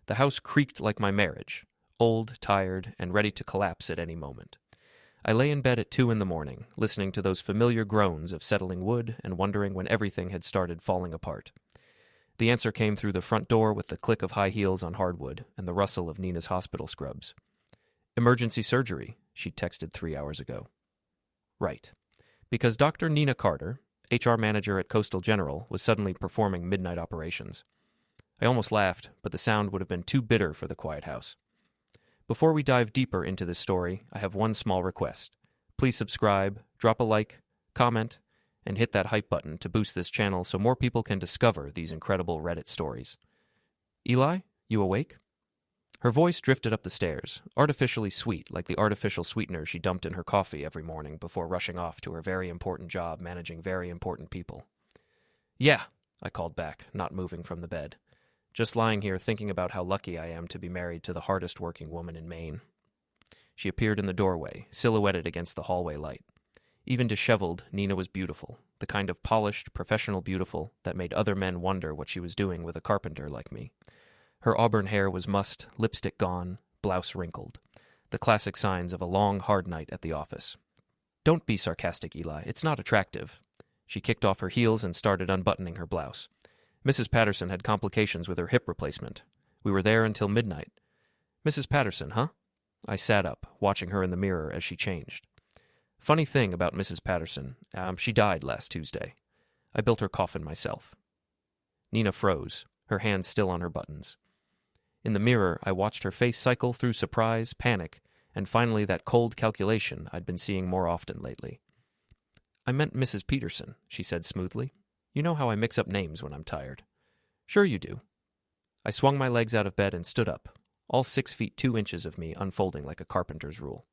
The house creaked like my marriage, old, tired, and ready to collapse at any moment. I lay in bed at 2 in the morning, listening to those familiar groans of settling wood and wondering when everything had started falling apart. The answer came through the front door with the click of high heels on hardwood and the rustle of Nina's hospital scrubs. "Emergency surgery," she texted 3 hours ago. Right. Because Dr. Nina Carter, HR manager at Coastal General, was suddenly performing midnight operations. I almost laughed, but the sound would have been too bitter for the quiet house. Before we dive deeper into this story, I have one small request. Please subscribe, drop a like, comment, and hit that hype button to boost this channel so more people can discover these incredible Reddit stories. "Eli, you awake?" Her voice drifted up the stairs, artificially sweet like the artificial sweetener she dumped in her coffee every morning before rushing off to her very important job managing very important people. "Yeah," I called back, not moving from the bed. Just lying here thinking about how lucky I am to be married to the hardest working woman in Maine. She appeared in the doorway, silhouetted against the hallway light. Even disheveled, Nina was beautiful, the kind of polished, professional beautiful that made other men wonder what she was doing with a carpenter like me. Her auburn hair was mussed, lipstick gone, blouse wrinkled. The classic signs of a long, hard night at the office. "Don't be sarcastic, Eli. It's not attractive." She kicked off her heels and started unbuttoning her blouse. Mrs. Patterson had complications with her hip replacement. We were there until midnight. "Mrs. Patterson, huh?" I sat up, watching her in the mirror as she changed. Funny thing about Mrs. Patterson, she died last Tuesday. I built her coffin myself. Nina froze, her hands still on her buttons. In the mirror, I watched her face cycle through surprise, panic, and finally that cold calculation I'd been seeing more often lately. "I meant Mrs. Peterson," she said smoothly. "You know how I mix up names when I'm tired." "Sure you do." I swung my legs out of bed and stood up, all 6 feet 2 inches of me unfolding like a carpenter's rule.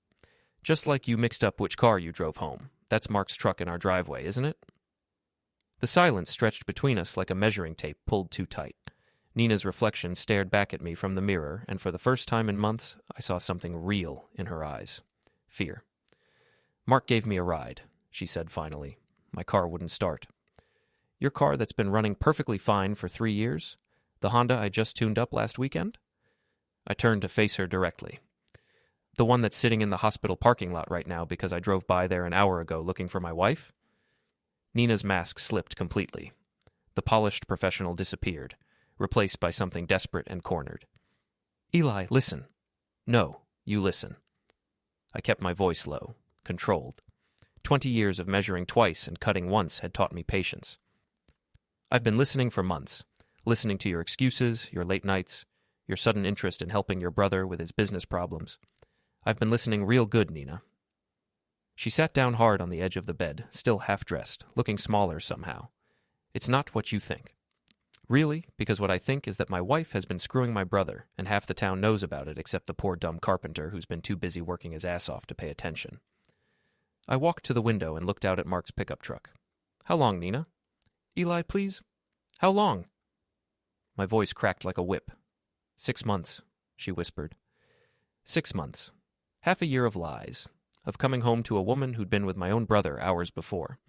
"Just like you mixed up which car you drove home. That's Mark's truck in our driveway, isn't it?" The silence stretched between us like a measuring tape pulled too tight. Nina's reflection stared back at me from the mirror, and for the first time in months, I saw something real in her eyes. Fear. "Mark gave me a ride," she said finally. My car wouldn't start. "Your car that's been running perfectly fine for 3 years? The Honda I just tuned up last weekend?" I turned to face her directly. "The one that's sitting in the hospital parking lot right now because I drove by there an hour ago looking for my wife?" Nina's mask slipped completely. The polished professional disappeared, replaced by something desperate and cornered. "Eli, listen." "No, you listen." I kept my voice low, controlled. 20 years of measuring twice and cutting once had taught me patience. "I've been listening for months, listening to your excuses, your late nights, your sudden interest in helping your brother with his business problems. I've been listening real good, Nina." She sat down hard on the edge of the bed, still half-dressed, looking smaller somehow. "It's not what you think. Really, because what I think is that my wife has been screwing my brother, and half the town knows about it except the poor dumb carpenter who's been too busy working his ass off to pay attention." I walked to the window and looked out at Mark's pickup truck. "How long, Nina?" "Eli, please." "How long?" My voice cracked like a whip. 6 months, she whispered. 6 months. Half a year of lies. Of coming home to a woman who'd been with my own brother hours before.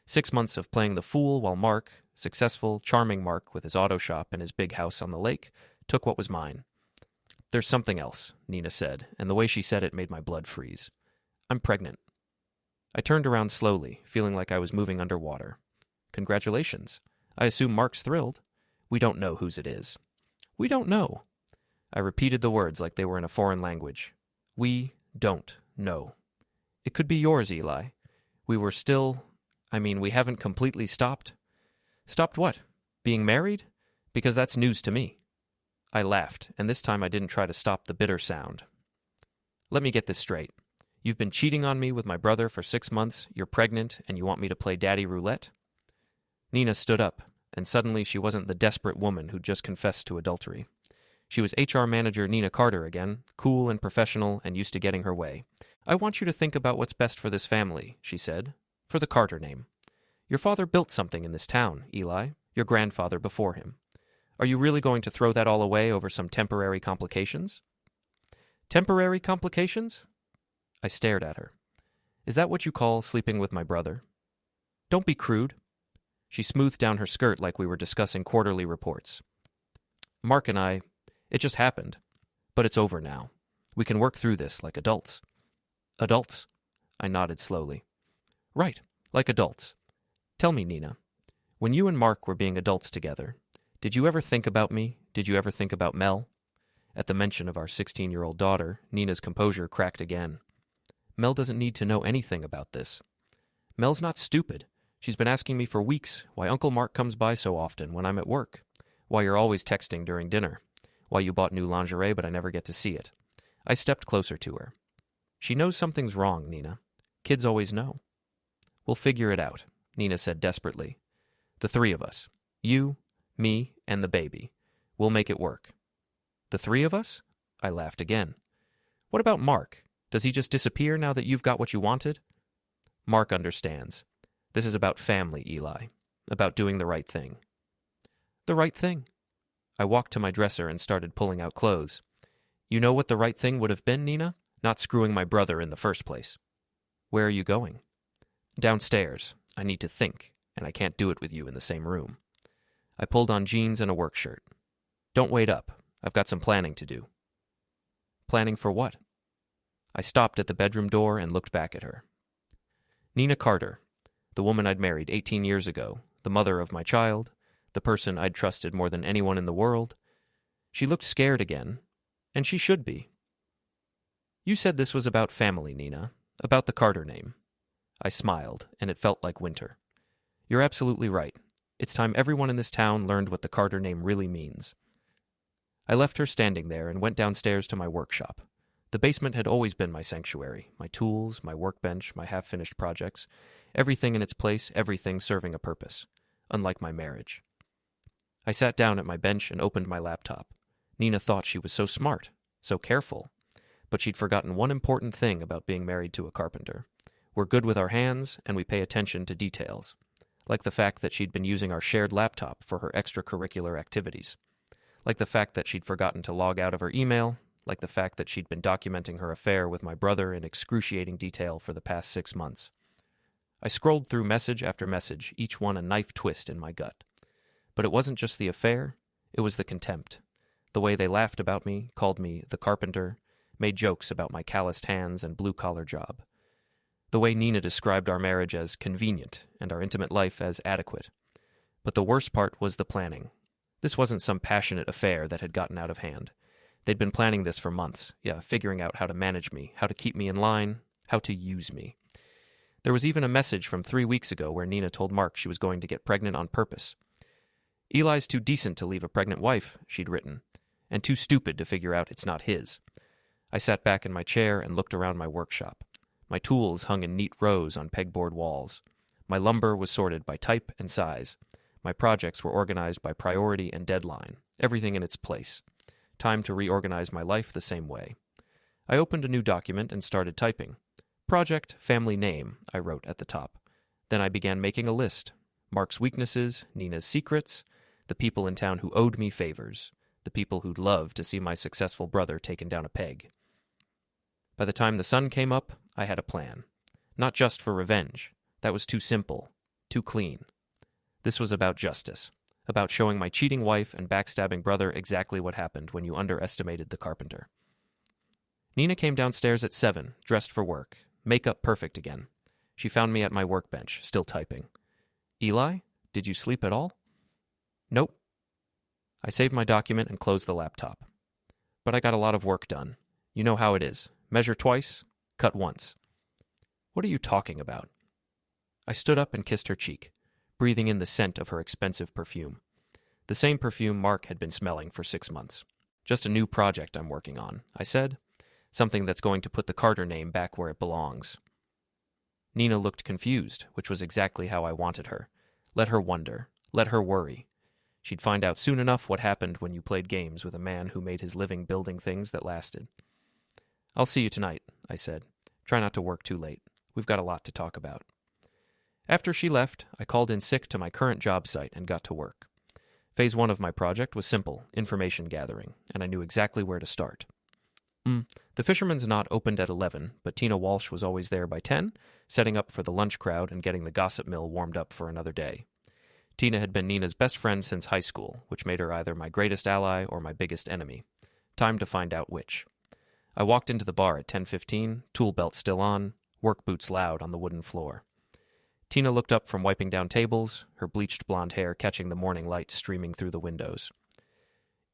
6 months of playing the fool while Mark, successful, charming Mark with his auto shop and his big house on the lake, took what was mine. "There's something else," Nina said, and the way she said it made my blood freeze. "I'm pregnant." I turned around slowly, feeling like I was moving underwater. "Congratulations. I assume Mark's thrilled. We don't know whose it is." "We don't know." I repeated the words like they were in a foreign language. "We don't know. It could be yours, Eli. We were still... we haven't completely stopped." "Stopped what? Being married? Because that's news to me." I laughed, and this time I didn't try to stop the bitter sound. "Let me get this straight. You've been cheating on me with my brother for 6 months, you're pregnant, and you want me to play daddy roulette?" Nina stood up, and suddenly she wasn't the desperate woman who'd just confessed to adultery. She was HR manager Nina Carter again, cool and professional and used to getting her way. "I want you to think about what's best for this family," she said. "For the Carter name. Your father built something in this town, Eli, your grandfather before him. Are you really going to throw that all away over some temporary complications?" "Temporary complications?" I stared at her. "Is that what you call sleeping with my brother?" "Don't be crude." She smoothed down her skirt like we were discussing quarterly reports. "Mark and I, It just happened. But it's over now. We can work through this like adults. Adults? I nodded slowly. Right, like adults. Tell me, Nina, when you and Mark were being adults together, did you ever think about me? Did you ever think about Mel? At the mention of our 16-year-old daughter, Nina's composure cracked again. Mel doesn't need to know anything about this. Mel's not stupid. She's been asking me for weeks why Uncle Mark comes by so often when I'm at work, why you're always texting during dinner, why you bought new lingerie but I never get to see it. I stepped closer to her. She knows something's wrong, Nina. Kids always know. We'll figure it out, Nina said desperately. The three of us. You, me, and the baby. We'll make it work. The three of us? I laughed again. What about Mark? Does he just disappear now that you've got what you wanted? Mark understands. This is about family, Eli. About doing the right thing. The right thing? I walked to my dresser and started pulling out clothes. You know what the right thing would have been, Nina? Not screwing my brother in the first place. Where are you going? Downstairs. I need to think, and I can't do it with you in the same room. I pulled on jeans and a work shirt. Don't wait up. I've got some planning to do. Planning for what? I stopped at the bedroom door and looked back at her. Nina Carter, the woman I'd married 18 years ago, the mother of my child, the person I'd trusted more than anyone in the world. She looked scared again, and she should be. You said this was about family, Nina, about the Carter name. I smiled, and it felt like winter. You're absolutely right. It's time everyone in this town learned what the Carter name really means. I left her standing there and went downstairs to my workshop. The basement had always been my sanctuary, my tools, my workbench, my half-finished projects, everything in its place, everything serving a purpose, unlike my marriage. I sat down at my bench and opened my laptop. Nina thought she was so smart, so careful, but she'd forgotten one important thing about being married to a carpenter. We're good with our hands, and we pay attention to details, like the fact that she'd been using our shared laptop for her extracurricular activities, like the fact that she'd forgotten to log out of her email, like the fact that she'd been documenting her affair with my brother in excruciating detail for the past 6 months. I scrolled through message after message, each one a knife twist in my gut. But it wasn't just the affair, it was the contempt. The way they laughed about me, called me the carpenter, made jokes about my calloused hands and blue-collar job. The way Nina described our marriage as convenient and our intimate life as adequate. But the worst part was the planning. This wasn't some passionate affair that had gotten out of hand. They'd been planning this for months, figuring out how to manage me, how to keep me in line, how to use me. There was even a message from 3 weeks ago where Nina told Mark she was going to get pregnant on purpose. Eli's too decent to leave a pregnant wife, she'd written, and too stupid to figure out it's not his. I sat back in my chair and looked around my workshop. My tools hung in neat rows on pegboard walls. My lumber was sorted by type and size. My projects were organized by priority and deadline, everything in its place. Time to reorganize my life the same way. I opened a new document and started typing. Project, family name, I wrote at the top. Then I began making a list. Mark's weaknesses, Nina's secrets, the people in town who owed me favors, the people who'd love to see my successful brother taken down a peg. By the time the sun came up, I had a plan. Not just for revenge. That was too simple, too clean. This was about justice, about showing my cheating wife and backstabbing brother exactly what happened when you underestimated the carpenter. Nina came downstairs at 7, dressed for work, makeup perfect again. She found me at my workbench, still typing. Eli, did you sleep at all? Nope. I saved my document and closed the laptop. But I got a lot of work done. You know how it is. Measure twice, cut once. What are you talking about? I stood up and kissed her cheek, breathing in the scent of her expensive perfume. The same perfume Mark had been smelling for 6 months. Just a new project I'm working on, I said. Something that's going to put the Carter name back where it belongs. Nina looked confused, which was exactly how I wanted her. Let her wonder. Let her worry. She'd find out soon enough what happened when you played games with a man who made his living building things that lasted. I'll see you tonight, I said. Try not to work too late. We've got a lot to talk about. After she left, I called in sick to my current job site and got to work. Phase 1 of my project was simple, information gathering, and I knew exactly where to start. The Fisherman's Knot opened at 11, but Tina Walsh was always there by 10, setting up for the lunch crowd and getting the gossip mill warmed up for another day. Tina had been Nina's best friend since high school, which made her either my greatest ally or my biggest enemy. Time to find out which. I walked into the bar at 10:15, tool belt still on, work boots loud on the wooden floor. Tina looked up from wiping down tables, her bleached blonde hair catching the morning light streaming through the windows.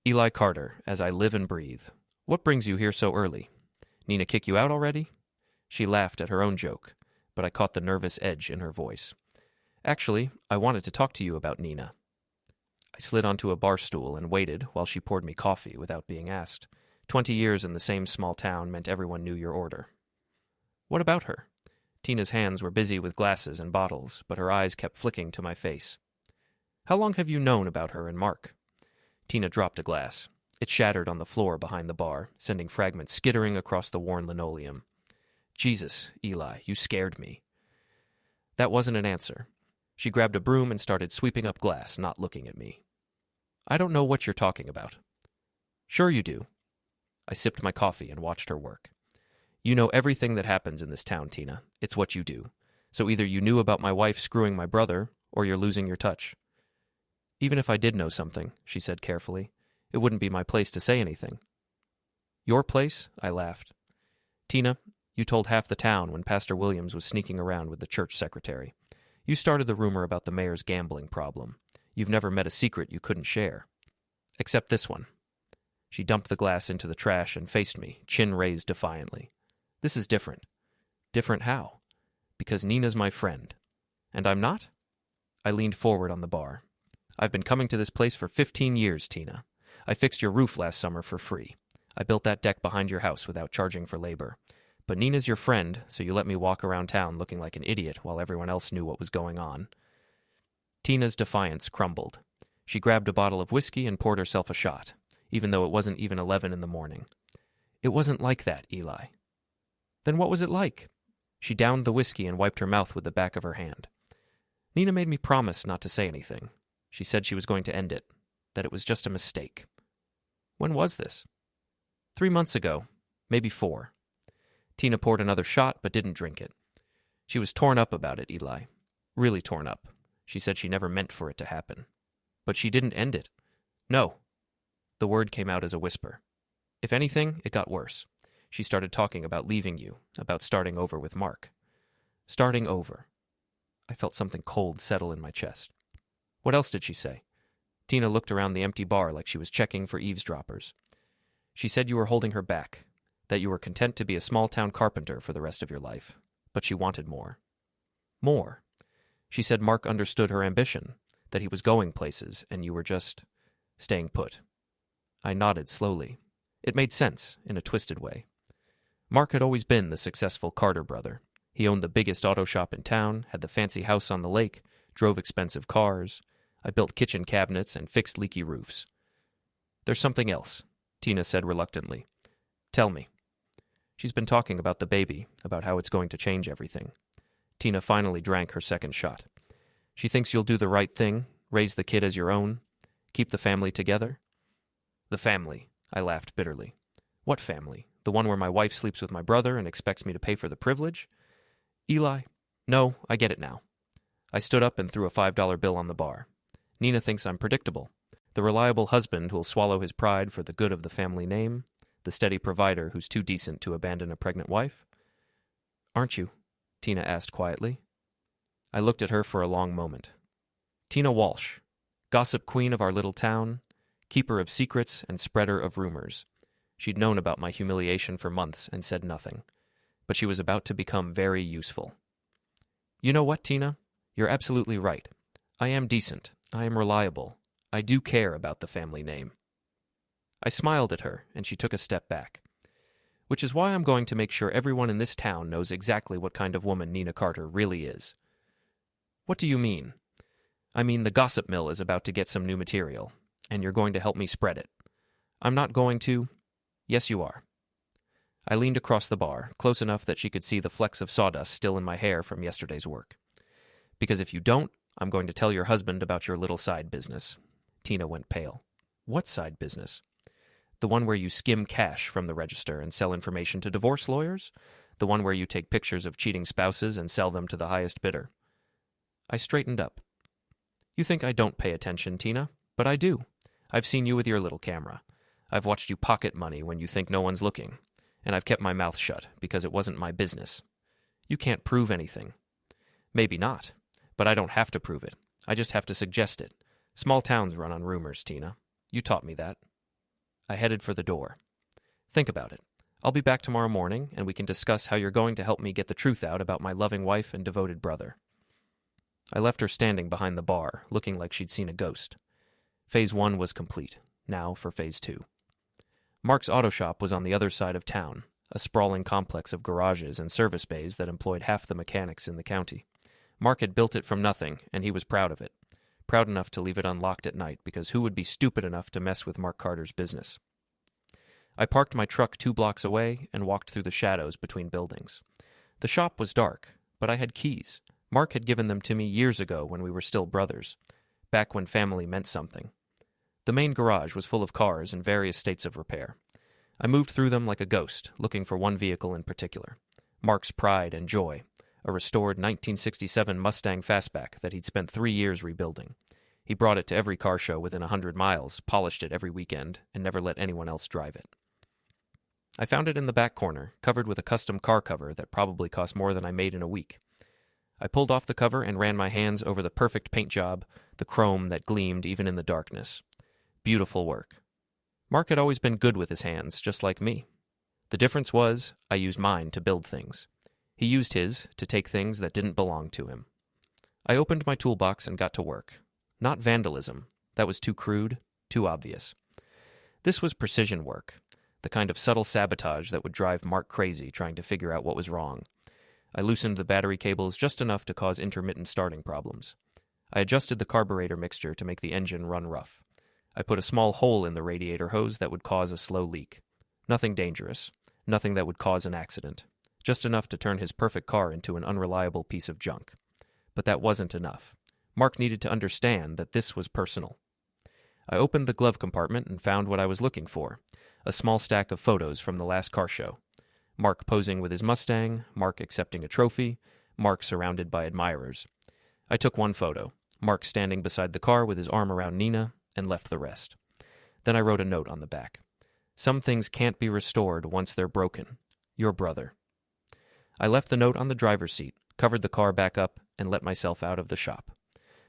Eli Carter, as I live and breathe. What brings you here so early? Nina kick you out already? She laughed at her own joke, but I caught the nervous edge in her voice. Actually, I wanted to talk to you about Nina. I slid onto a bar stool and waited while she poured me coffee without being asked. 20 years in the same small town meant everyone knew your order. What about her? Tina's hands were busy with glasses and bottles, but her eyes kept flicking to my face. How long have you known about her and Mark? Tina dropped a glass. It shattered on the floor behind the bar, sending fragments skittering across the worn linoleum. Jesus, Eli, you scared me. That wasn't an answer. She grabbed a broom and started sweeping up glass, not looking at me. I don't know what you're talking about. Sure you do. I sipped my coffee and watched her work. You know everything that happens in this town, Tina. It's what you do. So either you knew about my wife screwing my brother, or you're losing your touch. Even if I did know something, she said carefully, it wouldn't be my place to say anything. Your place? I laughed. Tina, you told half the town when Pastor Williams was sneaking around with the church secretary. You started the rumor about the mayor's gambling problem. You've never met a secret you couldn't share. Except this one. She dumped the glass into the trash and faced me, chin raised defiantly. This is different. Different how? Because Nina's my friend. And I'm not? I leaned forward on the bar. I've been coming to this place for 15 years, Tina. I fixed your roof last summer for free. I built that deck behind your house without charging for labor. But Nina's your friend, so you let me walk around town looking like an idiot while everyone else knew what was going on. Tina's defiance crumbled. She grabbed a bottle of whiskey and poured herself a shot, even though it wasn't even 11 in the morning. It wasn't like that, Eli. Then what was it like? She downed the whiskey and wiped her mouth with the back of her hand. Nina made me promise not to say anything. She said she was going to end it, that it was just a mistake. When was this? 3 months ago, maybe 4. Tina poured another shot but didn't drink it. She was torn up about it, Eli. Really torn up. She said she never meant for it to happen. But she didn't end it. No. The word came out as a whisper. If anything, it got worse. She started talking about leaving you, about starting over with Mark. Starting over. I felt something cold settle in my chest. What else did she say? Tina looked around the empty bar like she was checking for eavesdroppers. She said you were holding her back, that you were content to be a small-town carpenter for the rest of your life, but she wanted more. More. She said Mark understood her ambition, that he was going places, and you were just staying put. I nodded slowly. It made sense, in a twisted way. Mark had always been the successful Carter brother. He owned the biggest auto shop in town, had the fancy house on the lake, drove expensive cars. I built kitchen cabinets and fixed leaky roofs. There's something else, Tina said reluctantly. Tell me. She's been talking about the baby, about how it's going to change everything. Tina finally drank her second shot. She thinks you'll do the right thing, raise the kid as your own, keep the family together. The family, I laughed bitterly. What family? The one where my wife sleeps with my brother and expects me to pay for the privilege? Eli, no, I get it now. I stood up and threw a $5 bill on the bar. Nina thinks I'm predictable. The reliable husband who'll swallow his pride for the good of the family name. The steady provider who's too decent to abandon a pregnant wife. Aren't you? Tina asked quietly. I looked at her for a long moment. Tina Walsh, gossip queen of our little town, keeper of secrets and spreader of rumors. She'd known about my humiliation for months and said nothing, but she was about to become very useful. You know what, Tina? You're absolutely right. I am decent. I am reliable. I do care about the family name. I smiled at her, and she took a step back. Which is why I'm going to make sure everyone in this town knows exactly what kind of woman Nina Carter really is. What do you mean? I mean the gossip mill is about to get some new material, and you're going to help me spread it. I'm not going to... Yes, you are. I leaned across the bar, close enough that she could see the flecks of sawdust still in my hair from yesterday's work. Because if you don't, I'm going to tell your husband about your little side business. Tina went pale. What side business? The one where you skim cash from the register and sell information to divorce lawyers? The one where you take pictures of cheating spouses and sell them to the highest bidder? I straightened up. You think I don't pay attention, Tina, but I do. I've seen you with your little camera. I've watched you pocket money when you think no one's looking, and I've kept my mouth shut because it wasn't my business. You can't prove anything. Maybe not, but I don't have to prove it. I just have to suggest it. Small towns run on rumors, Tina. You taught me that. I headed for the door. Think about it. I'll be back tomorrow morning, and we can discuss how you're going to help me get the truth out about my loving wife and devoted brother. I left her standing behind the bar, looking like she'd seen a ghost. Phase 1 was complete. Now for Phase 2. Mark's auto shop was on the other side of town, a sprawling complex of garages and service bays that employed half the mechanics in the county. Mark had built it from nothing, and he was proud of it. Proud enough to leave it unlocked at night, because who would be stupid enough to mess with Mark Carter's business? I parked my truck 2 blocks away and walked through the shadows between buildings. The shop was dark, but I had keys. Mark had given them to me years ago when we were still brothers, back when family meant something. The main garage was full of cars in various states of repair. I moved through them like a ghost, looking for one vehicle in particular. Mark's pride and joy, a restored 1967 Mustang Fastback that he'd spent 3 years rebuilding. He brought it to every car show within 100 miles, polished it every weekend, and never let anyone else drive it. I found it in the back corner, covered with a custom car cover that probably cost more than I made in a week. I pulled off the cover and ran my hands over the perfect paint job, the chrome that gleamed even in the darkness. Beautiful work. Mark had always been good with his hands, just like me. The difference was, I used mine to build things. He used his to take things that didn't belong to him. I opened my toolbox and got to work. Not vandalism. That was too crude, too obvious. This was precision work, the kind of subtle sabotage that would drive Mark crazy trying to figure out what was wrong. I loosened the battery cables just enough to cause intermittent starting problems. I adjusted the carburetor mixture to make the engine run rough. I put a small hole in the radiator hose that would cause a slow leak. Nothing dangerous, nothing that would cause an accident, just enough to turn his perfect car into an unreliable piece of junk. But that wasn't enough. Mark needed to understand that this was personal. I opened the glove compartment and found what I was looking for, a small stack of photos from the last car show. Mark posing with his Mustang, Mark accepting a trophy, Mark surrounded by admirers. I took one photo, Mark standing beside the car with his arm around Nina, and left the rest. Then I wrote a note on the back. Some things can't be restored once they're broken. Your brother. I left the note on the driver's seat, covered the car back up, and let myself out of the shop.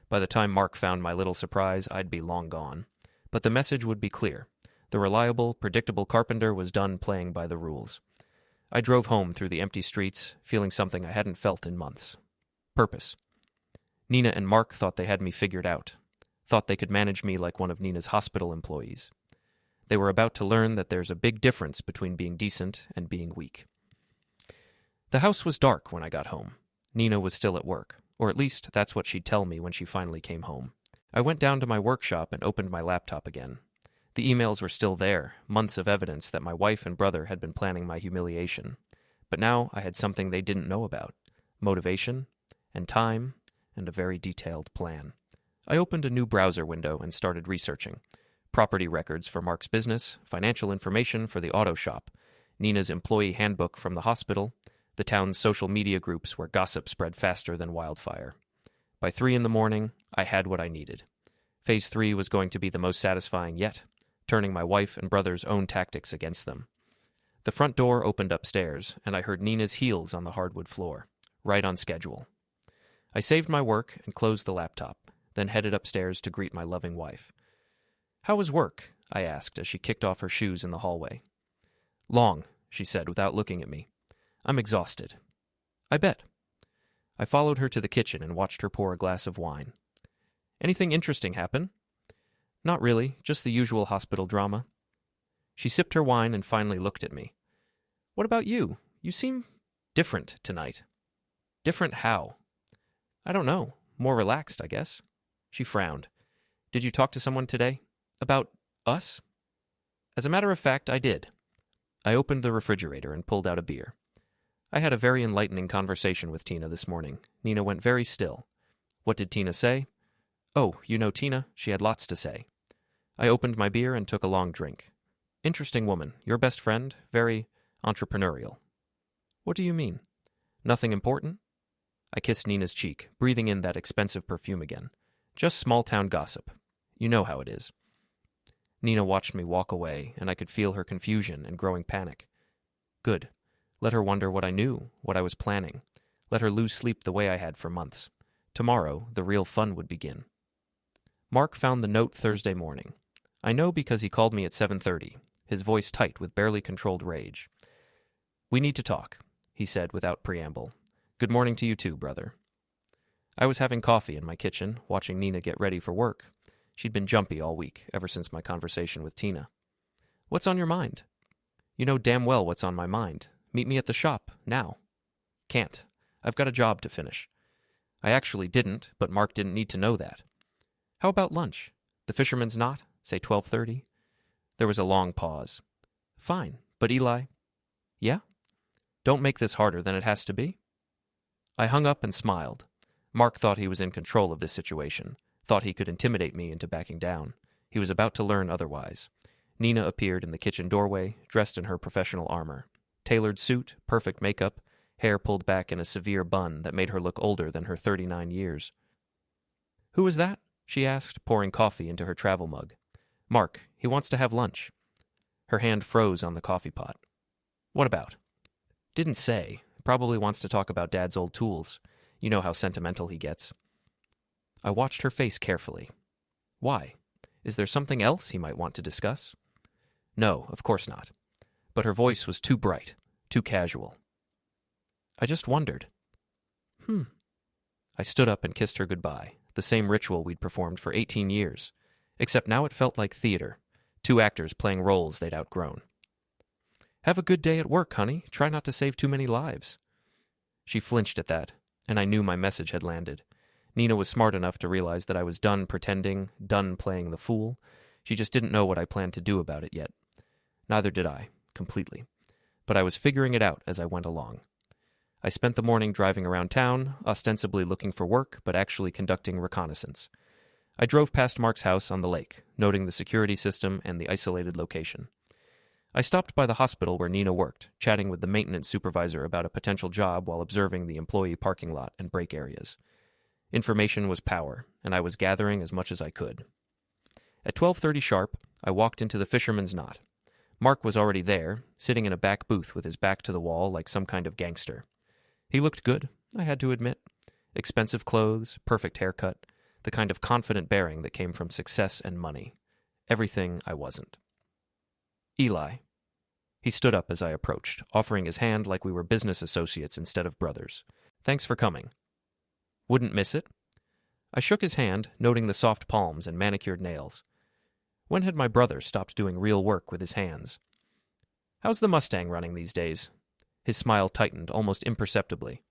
By the time Mark found my little surprise, I'd be long gone. But the message would be clear. The reliable, predictable carpenter was done playing by the rules. I drove home through the empty streets, feeling something I hadn't felt in months. Purpose. Nina and Mark thought they had me figured out. Thought they could manage me like one of Nina's hospital employees. They were about to learn that there's a big difference between being decent and being weak. The house was dark when I got home. Nina was still at work, or at least that's what she'd tell me when she finally came home. I went down to my workshop and opened my laptop again. The emails were still there, months of evidence that my wife and brother had been planning my humiliation. But now I had something they didn't know about: motivation, and time, and a very detailed plan. I opened a new browser window and started researching. Property records for Mark's business, financial information for the auto shop, Nina's employee handbook from the hospital, the town's social media groups where gossip spread faster than wildfire. By 3 a.m, I had what I needed. Phase 3 was going to be the most satisfying yet, turning my wife and brother's own tactics against them. The front door opened upstairs, and I heard Nina's heels on the hardwood floor, right on schedule. I saved my work and closed the laptop, then headed upstairs to greet my loving wife. "How was work?" I asked as she kicked off her shoes in the hallway. "Long," she said without looking at me. "I'm exhausted." "I bet." I followed her to the kitchen and watched her pour a glass of wine. "Anything interesting happen?" "Not really, just the usual hospital drama." She sipped her wine and finally looked at me. "What about you? You seem different tonight." "Different how?" "I don't know. More relaxed, I guess." She frowned. "Did you talk to someone today? About us?" As a matter of fact, I did. I opened the refrigerator and pulled out a beer. I had a very enlightening conversation with Tina this morning. Nina went very still. What did Tina say? Oh, you know Tina, she had lots to say. I opened my beer and took a long drink. Interesting woman, your best friend, very entrepreneurial. What do you mean? Nothing important? I kissed Nina's cheek, breathing in that expensive perfume again. Just small-town gossip. You know how it is. Nina watched me walk away, and I could feel her confusion and growing panic. Good. Let her wonder what I knew, what I was planning. Let her lose sleep the way I had for months. Tomorrow, the real fun would begin. Mark found the note Thursday morning. I know because he called me at 7:30, his voice tight with barely controlled rage. "We need to talk," he said without preamble. "Good morning to you too, brother." I was having coffee in my kitchen, watching Nina get ready for work. She'd been jumpy all week, ever since my conversation with Tina. "What's on your mind?" "You know damn well what's on my mind. Meet me at the shop, now." "Can't. I've got a job to finish." I actually didn't, but Mark didn't need to know that. "How about lunch? The Fisherman's Knot? Say 12:30? There was a long pause. "Fine, but Eli—" "Yeah? Don't make this harder than it has to be." I hung up and smiled. Mark thought he was in control of this situation, thought he could intimidate me into backing down. He was about to learn otherwise. Nina appeared in the kitchen doorway, dressed in her professional armor. Tailored suit, perfect makeup, hair pulled back in a severe bun that made her look older than her 39 years. "Who is that?" she asked, pouring coffee into her travel mug. "Mark. He wants to have lunch." Her hand froze on the coffee pot. "What about?" "Didn't say. Probably wants to talk about Dad's old tools. You know how sentimental he gets." I watched her face carefully. Why? Is there something else he might want to discuss? No, of course not. But her voice was too bright, too casual. I just wondered. I stood up and kissed her goodbye, the same ritual we'd performed for 18 years, except now it felt like theater, two actors playing roles they'd outgrown. "Have a good day at work, honey. Try not to save too many lives." She flinched at that, and I knew my message had landed. Nina was smart enough to realize that I was done pretending, done playing the fool. She just didn't know what I planned to do about it yet. Neither did I, completely. But I was figuring it out as I went along. I spent the morning driving around town, ostensibly looking for work, but actually conducting reconnaissance. I drove past Mark's house on the lake, noting the security system and the isolated location. I stopped by the hospital where Nina worked, chatting with the maintenance supervisor about a potential job while observing the employee parking lot and break areas. Information was power, and I was gathering as much as I could. At 12:30 sharp, I walked into the Fisherman's Knot. Mark was already there, sitting in a back booth with his back to the wall like some kind of gangster. He looked good, I had to admit. Expensive clothes, perfect haircut, the kind of confident bearing that came from success and money. Everything I wasn't. "Eli." He stood up as I approached, offering his hand like we were business associates instead of brothers. "Thanks for coming." "Wouldn't miss it." I shook his hand, noting the soft palms and manicured nails. When had my brother stopped doing real work with his hands? "How's the Mustang running these days?" His smile tightened almost imperceptibly.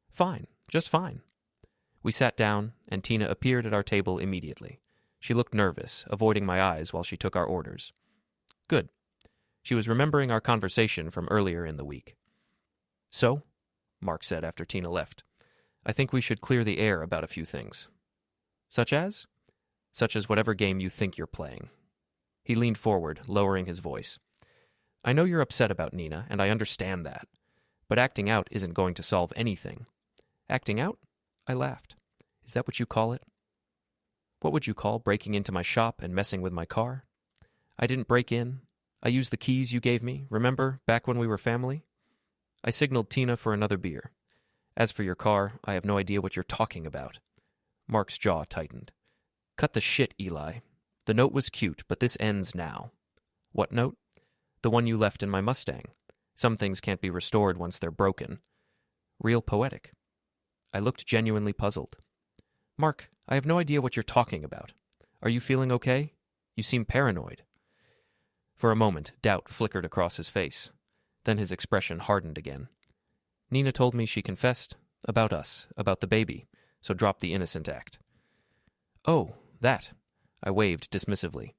"Fine, just fine." We sat down, and Tina appeared at our table immediately. She looked nervous, avoiding my eyes while she took our orders. Good. She was remembering our conversation from earlier in the week. "So," Mark said after Tina left, "I think we should clear the air about a few things." "Such as?" "Such as whatever game you think you're playing." He leaned forward, lowering his voice. "I know you're upset about Nina, and I understand that. But acting out isn't going to solve anything." "Acting out?" I laughed. "Is that what you call it?" "What would you call breaking into my shop and messing with my car?" "I didn't break in. I used the keys you gave me, remember, back when we were family?" I signaled Tina for another beer. "As for your car, I have no idea what you're talking about." Mark's jaw tightened. "Cut the shit, Eli. The note was cute, but this ends now." "What note?" "The one you left in my Mustang. Some things can't be restored once they're broken." "Real poetic." I looked genuinely puzzled. "Mark, I have no idea what you're talking about. Are you feeling okay? You seem paranoid." For a moment, doubt flickered across his face. Then his expression hardened again. "Nina told me she confessed. About us. About the baby. So drop the innocent act." "Oh, that." I waved dismissively.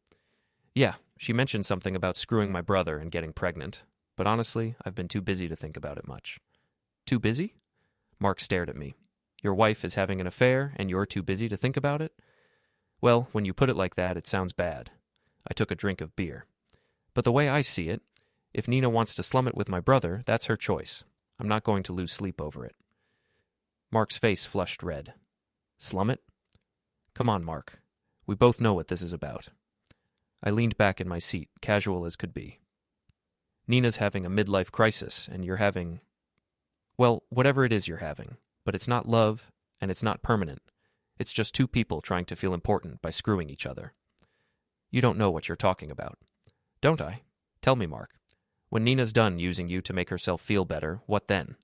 "Yeah, she mentioned something about screwing my brother and getting pregnant. But honestly, I've been too busy to think about it much." "Too busy?" Mark stared at me. "Your wife is having an affair, and you're too busy to think about it?" "Well, when you put it like that, it sounds bad." I took a drink of beer. "But the way I see it, if Nina wants to slum it with my brother, that's her choice. I'm not going to lose sleep over it." Mark's face flushed red. "Slum it?" "Come on, Mark. We both know what this is about." I leaned back in my seat, casual as could be. Nina's having a midlife crisis, and you're having... Well, whatever it is you're having. But it's not love, and it's not permanent. It's just two people trying to feel important by screwing each other. You don't know what you're talking about. Don't I? Tell me, Mark. When Nina's done using you to make herself feel better, what then?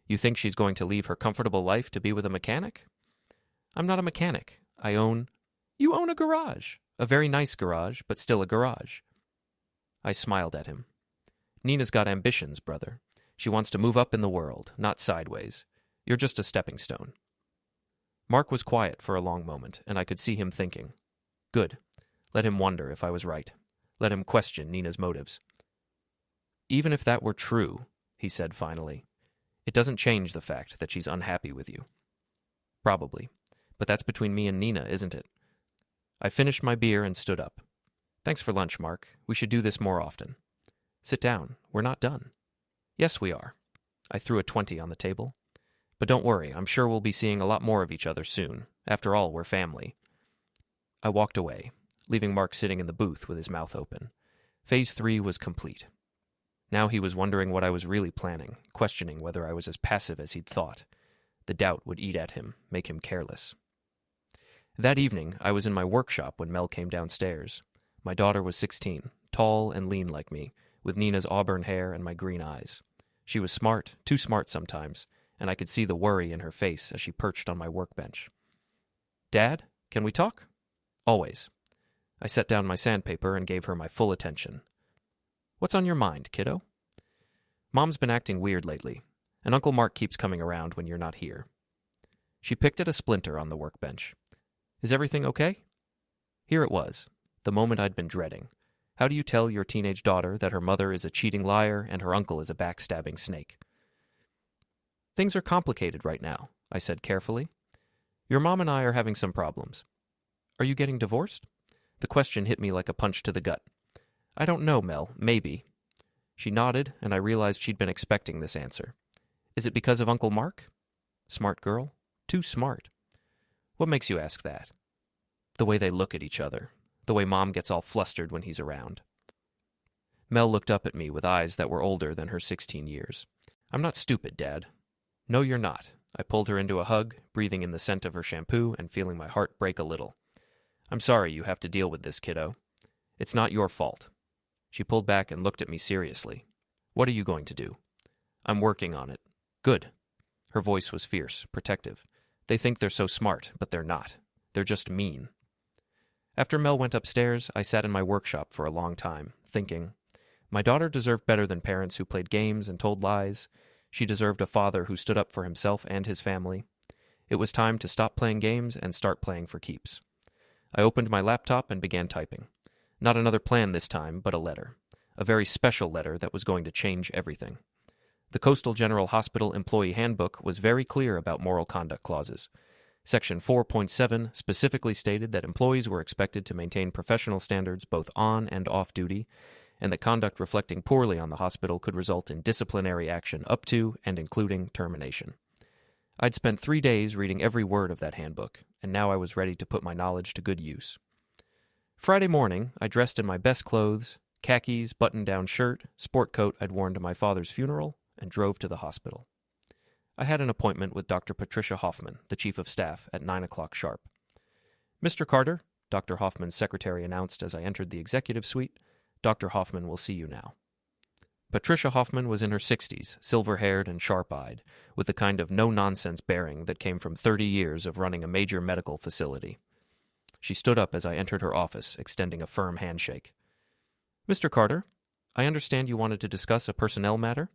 You think she's going to leave her comfortable life to be with a mechanic? I'm not a mechanic. You own a garage. A very nice garage, but still a garage. I smiled at him. Nina's got ambitions, brother. She wants to move up in the world, not sideways. You're just a stepping stone. Mark was quiet for a long moment, and I could see him thinking. Good. Let him wonder if I was right. Let him question Nina's motives. Even if that were true, he said finally, it doesn't change the fact that she's unhappy with you. Probably. But that's between me and Nina, isn't it? I finished my beer and stood up. Thanks for lunch, Mark. We should do this more often. Sit down. We're not done. Yes, we are. I threw a 20 on the table. But don't worry, I'm sure we'll be seeing a lot more of each other soon. After all, we're family. I walked away, leaving Mark sitting in the booth with his mouth open. Phase 3 was complete. Now he was wondering what I was really planning, questioning whether I was as passive as he'd thought. The doubt would eat at him, make him careless. That evening, I was in my workshop when Mel came downstairs. My daughter was 16, tall and lean like me, with Nina's auburn hair and my green eyes. She was smart, too smart sometimes, and I could see the worry in her face as she perched on my workbench. Dad, can we talk? Always. I set down my sandpaper and gave her my full attention. What's on your mind, kiddo? Mom's been acting weird lately, and Uncle Mark keeps coming around when you're not here. She picked at a splinter on the workbench. Is everything okay? Here it was, the moment I'd been dreading. How do you tell your teenage daughter that her mother is a cheating liar and her uncle is a backstabbing snake? Things are complicated right now, I said carefully. Your mom and I are having some problems. Are you getting divorced? The question hit me like a punch to the gut. I don't know, Mel. Maybe. She nodded, and I realized she'd been expecting this answer. Is it because of Uncle Mark? Smart girl. Too smart. What makes you ask that? The way they look at each other. The way Mom gets all flustered when he's around. Mel looked up at me with eyes that were older than her 16 years. I'm not stupid, Dad. No, you're not. I pulled her into a hug, breathing in the scent of her shampoo and feeling my heart break a little. I'm sorry you have to deal with this, kiddo. It's not your fault. She pulled back and looked at me seriously. What are you going to do? I'm working on it. Good. Her voice was fierce, protective. They think they're so smart, but they're not. They're just mean. After Mel went upstairs, I sat in my workshop for a long time, thinking, my daughter deserved better than parents who played games and told lies. She deserved a father who stood up for himself and his family. It was time to stop playing games and start playing for keeps. I opened my laptop and began typing. Not another plan this time, but a letter. A very special letter that was going to change everything. The Coastal General Hospital Employee Handbook was very clear about moral conduct clauses. Section 4.7 specifically stated that employees were expected to maintain professional standards both on and off duty, and that conduct reflecting poorly on the hospital could result in disciplinary action up to and including termination. I'd spent 3 days reading every word of that handbook, and now I was ready to put my knowledge to good use. Friday morning, I dressed in my best clothes, khakis, button-down shirt, sport coat I'd worn to my father's funeral, and drove to the hospital. I had an appointment with Dr. Patricia Hoffman, the chief of staff, at 9 o'clock sharp. Mr. Carter, Dr. Hoffman's secretary announced as I entered the executive suite, Dr. Hoffman will see you now. Patricia Hoffman was in her 60s, silver-haired and sharp-eyed, with the kind of no-nonsense bearing that came from 30 years of running a major medical facility. She stood up as I entered her office, extending a firm handshake. Mr. Carter, I understand you wanted to discuss a personnel matter?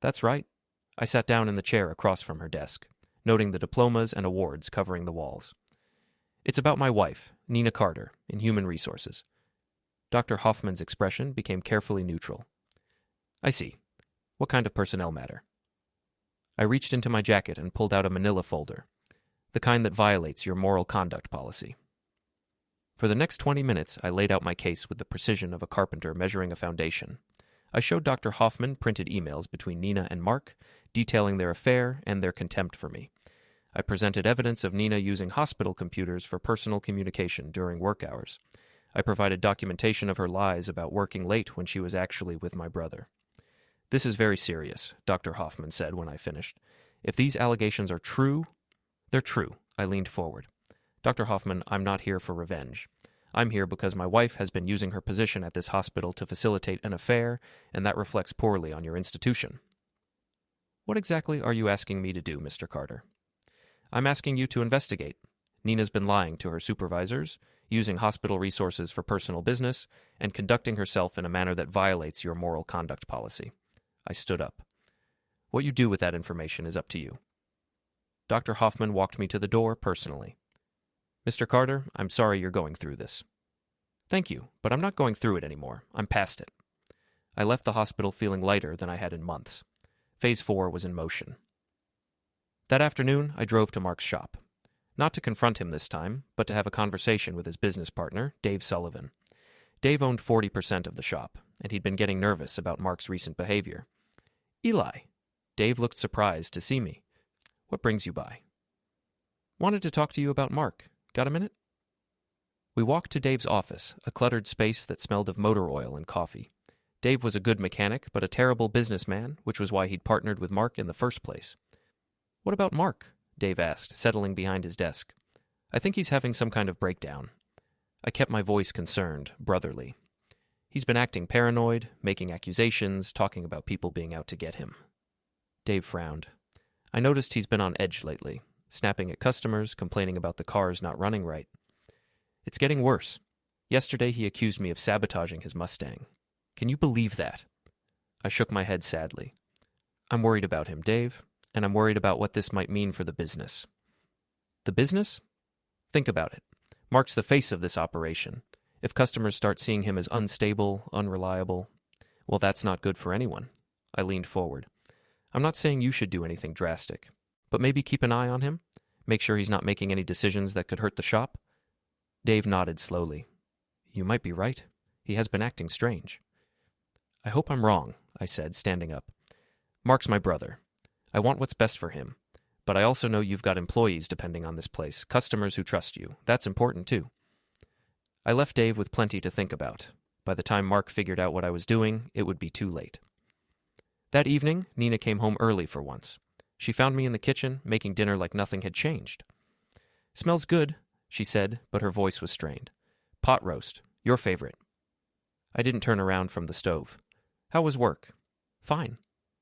That's right. I sat down in the chair across from her desk, noting the diplomas and awards covering the walls. It's about my wife, Nina Carter, in Human Resources. Dr. Hoffman's expression became carefully neutral. I see. What kind of personnel matter? I reached into my jacket and pulled out a manila folder, the kind that violates your moral conduct policy. For the next 20 minutes, I laid out my case with the precision of a carpenter measuring a foundation. I showed Dr. Hoffman printed emails between Nina and Mark, detailing their affair and their contempt for me. I presented evidence of Nina using hospital computers for personal communication during work hours. I provided documentation of her lies about working late when she was actually with my brother. "This is very serious," Dr. Hoffman said when I finished. "If these allegations are true—" "They're true." I leaned forward. "Dr. Hoffman, I'm not here for revenge. I'm here because my wife has been using her position at this hospital to facilitate an affair, and that reflects poorly on your institution." "What exactly are you asking me to do, Mr. Carter?" "I'm asking you to investigate. Nina's been lying to her supervisors, using hospital resources for personal business, and conducting herself in a manner that violates your moral conduct policy." I stood up. "What you do with that information is up to you." Dr. Hoffman walked me to the door personally. "Mr. Carter, I'm sorry you're going through this." "Thank you, but I'm not going through it anymore. I'm past it." I left the hospital feeling lighter than I had in months. Phase 4 was in motion. That afternoon, I drove to Mark's shop. Not to confront him this time, but to have a conversation with his business partner, Dave Sullivan. Dave owned 40% of the shop, and he'd been getting nervous about Mark's recent behavior. "Eli." Dave looked surprised to see me. "What brings you by?" "Wanted to talk to you about Mark. Got a minute?" We walked to Dave's office, a cluttered space that smelled of motor oil and coffee. Dave was a good mechanic, but a terrible businessman, which was why he'd partnered with Mark in the first place. "What about Mark?" Dave asked, settling behind his desk. "I think he's having some kind of breakdown." I kept my voice concerned, brotherly. "He's been acting paranoid, making accusations, talking about people being out to get him." Dave frowned. "I noticed he's been on edge lately, snapping at customers, complaining about the cars not running right. It's getting worse. Yesterday he accused me of sabotaging his Mustang. Can you believe that?" I shook my head sadly. "I'm worried about him, Dave, and I'm worried about what this might mean for the business." "The business?" "Think about it. Mark's the face of this operation. If customers start seeing him as unstable, unreliable, well, that's not good for anyone." I leaned forward. "I'm not saying you should do anything drastic, but maybe keep an eye on him. Make sure he's not making any decisions that could hurt the shop." Dave nodded slowly. "You might be right. He has been acting strange." "I hope I'm wrong," I said, standing up. "Mark's my brother. I want what's best for him. But I also know you've got employees depending on this place, customers who trust you. That's important, too." I left Dave with plenty to think about. By the time Mark figured out what I was doing, it would be too late. That evening, Nina came home early for once. She found me in the kitchen, making dinner like nothing had changed. "Smells good," she said, but her voice was strained. "Pot roast. Your favorite." I didn't turn around from the stove. "How was work?" "Fine."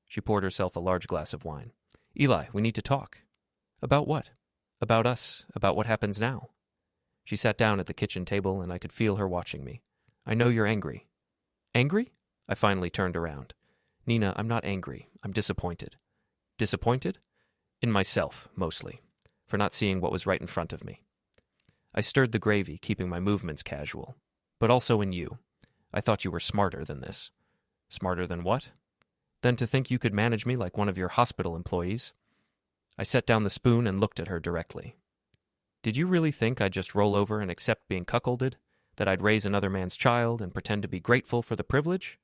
She poured herself a large glass of wine. "Eli, we need to talk." "About what?" "About us. About what happens now." She sat down at the kitchen table, and I could feel her watching me. "I know you're angry." "Angry?" I finally turned around. "Nina, I'm not angry. I'm disappointed." "Disappointed?" "In myself, mostly, for not seeing what was right in front of me." I stirred the gravy, keeping my movements casual. "But also in you. I thought you were smarter than this." "Smarter than what?" "Than to think you could manage me like one of your hospital employees." I set down the spoon and looked at her directly. "Did you really think I'd just roll over and accept being cuckolded? That I'd raise another man's child and pretend to be grateful for the privilege?"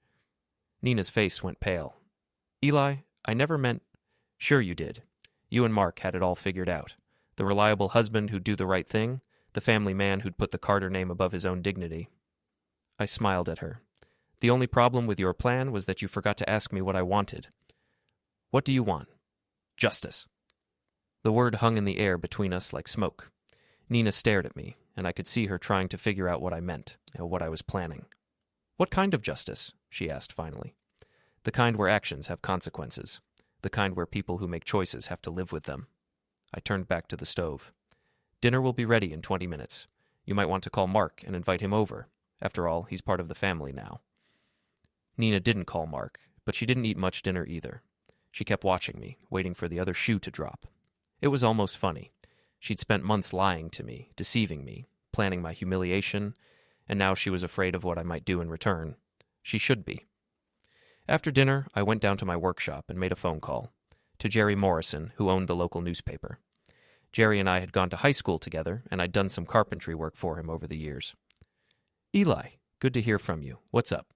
Nina's face went pale. "Eli, I never meant—" "Sure you did. You and Mark had it all figured out. The reliable husband who'd do the right thing, the family man who'd put the Carter name above his own dignity." I smiled at her. "The only problem with your plan was that you forgot to ask me what I wanted." "What do you want?" "Justice." The word hung in the air between us like smoke. Nina stared at me, and I could see her trying to figure out what I meant, and what I was planning. "What kind of justice?" she asked finally. "The kind where actions have consequences. The kind where people who make choices have to live with them." I turned back to the stove. "Dinner will be ready in 20 minutes. You might want to call Mark and invite him over. After all, he's part of the family now." Nina didn't call Mark, but she didn't eat much dinner either. She kept watching me, waiting for the other shoe to drop. It was almost funny. She'd spent months lying to me, deceiving me, planning my humiliation, and now she was afraid of what I might do in return. She should be. After dinner, I went down to my workshop and made a phone call to Jerry Morrison, who owned the local newspaper. Jerry and I had gone to high school together, and I'd done some carpentry work for him over the years. "Eli, good to hear from you. What's up?"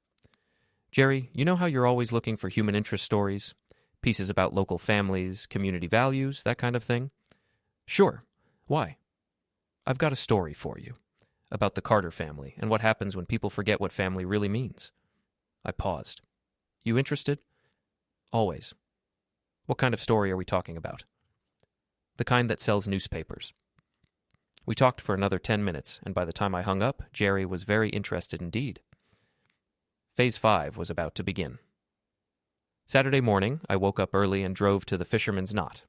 "Jerry, you know how you're always looking for human interest stories? Pieces about local families, community values, that kind of thing?" "Sure. Why?" "I've got a story for you. about the Carter family and what happens when people forget what family really means. I paused. You interested? Always. What kind of story are we talking about? The kind that sells newspapers. We talked for another 10 minutes, and by the time I hung up, Jerry was very interested indeed. Phase 5 was about to begin. Saturday morning, I woke up early and drove to the Fisherman's Knot.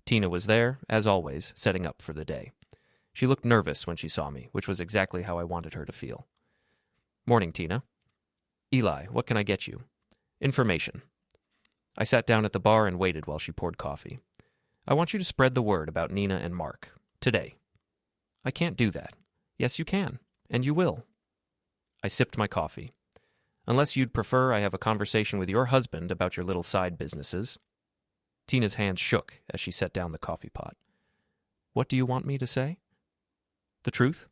Tina was there, as always, setting up for the day. She looked nervous when she saw me, which was exactly how I wanted her to feel. Morning, Tina. Eli, what can I get you? Information. I sat down at the bar and waited while she poured coffee. I want you to spread the word about Nina and Mark. Today. I can't do that. Yes, you can. And you will. I sipped my coffee. Unless you'd prefer I have a conversation with your husband about your little side businesses. Tina's hands shook as she set down the coffee pot. What do you want me to say? The truth?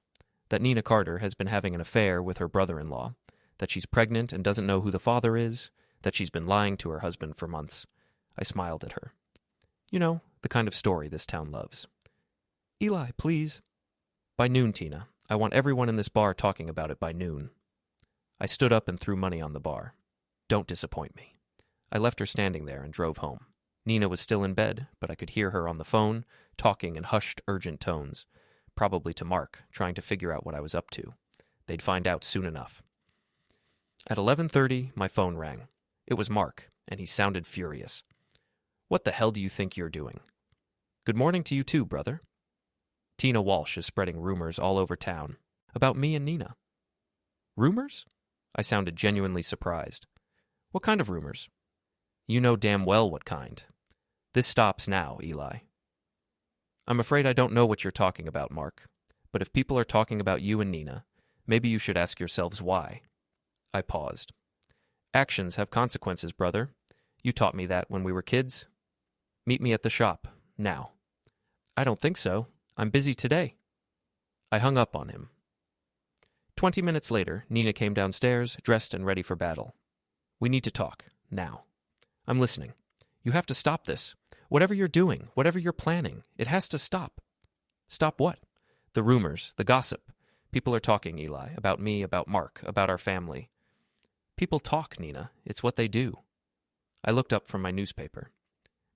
That Nina Carter has been having an affair with her brother-in-law, that she's pregnant and doesn't know who the father is, that she's been lying to her husband for months. I smiled at her. You know, the kind of story this town loves. Eli, please. By noon, Tina. I want everyone in this bar talking about it by noon. I stood up and threw money on the bar. Don't disappoint me. I left her standing there and drove home. Nina was still in bed, but I could hear her on the phone, talking in hushed, urgent tones, probably to Mark, trying to figure out what I was up to. They'd find out soon enough. At 11:30, my phone rang. It was Mark, and he sounded furious. What the hell do you think you're doing? Good morning to you too, brother. Tina Walsh is spreading rumors all over town about me and Nina. Rumors? I sounded genuinely surprised. What kind of rumors? You know damn well what kind. This stops now, Eli. I'm afraid I don't know what you're talking about, Mark. But if people are talking about you and Nina, maybe you should ask yourselves why. I paused. Actions have consequences, brother. You taught me that when we were kids. Meet me at the shop, now. I don't think so. I'm busy today. I hung up on him. 20 minutes later, Nina came downstairs, dressed and ready for battle. We need to talk, now. I'm listening. You have to stop this. Whatever you're doing, whatever you're planning, it has to stop. Stop what? The rumors, the gossip. People are talking, Eli, about me, about Mark, about our family. People talk, Nina. It's what they do. I looked up from my newspaper.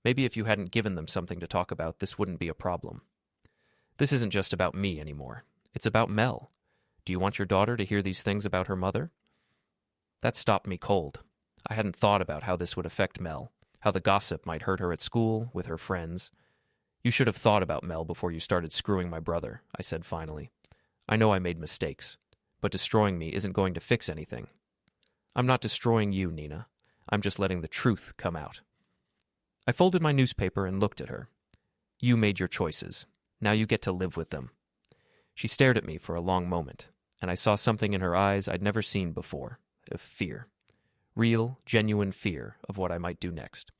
Maybe if you hadn't given them something to talk about, this wouldn't be a problem. This isn't just about me anymore. It's about Mel. Do you want your daughter to hear these things about her mother? That stopped me cold. I hadn't thought about how this would affect Mel, how the gossip might hurt her at school, with her friends. You should have thought about Mel before you started screwing my brother, I said finally. I know I made mistakes, but destroying me isn't going to fix anything. I'm not destroying you, Nina. I'm just letting the truth come out. I folded my newspaper and looked at her. You made your choices. Now you get to live with them. She stared at me for a long moment, and I saw something in her eyes I'd never seen before, of fear. Real, genuine fear of what I might do next.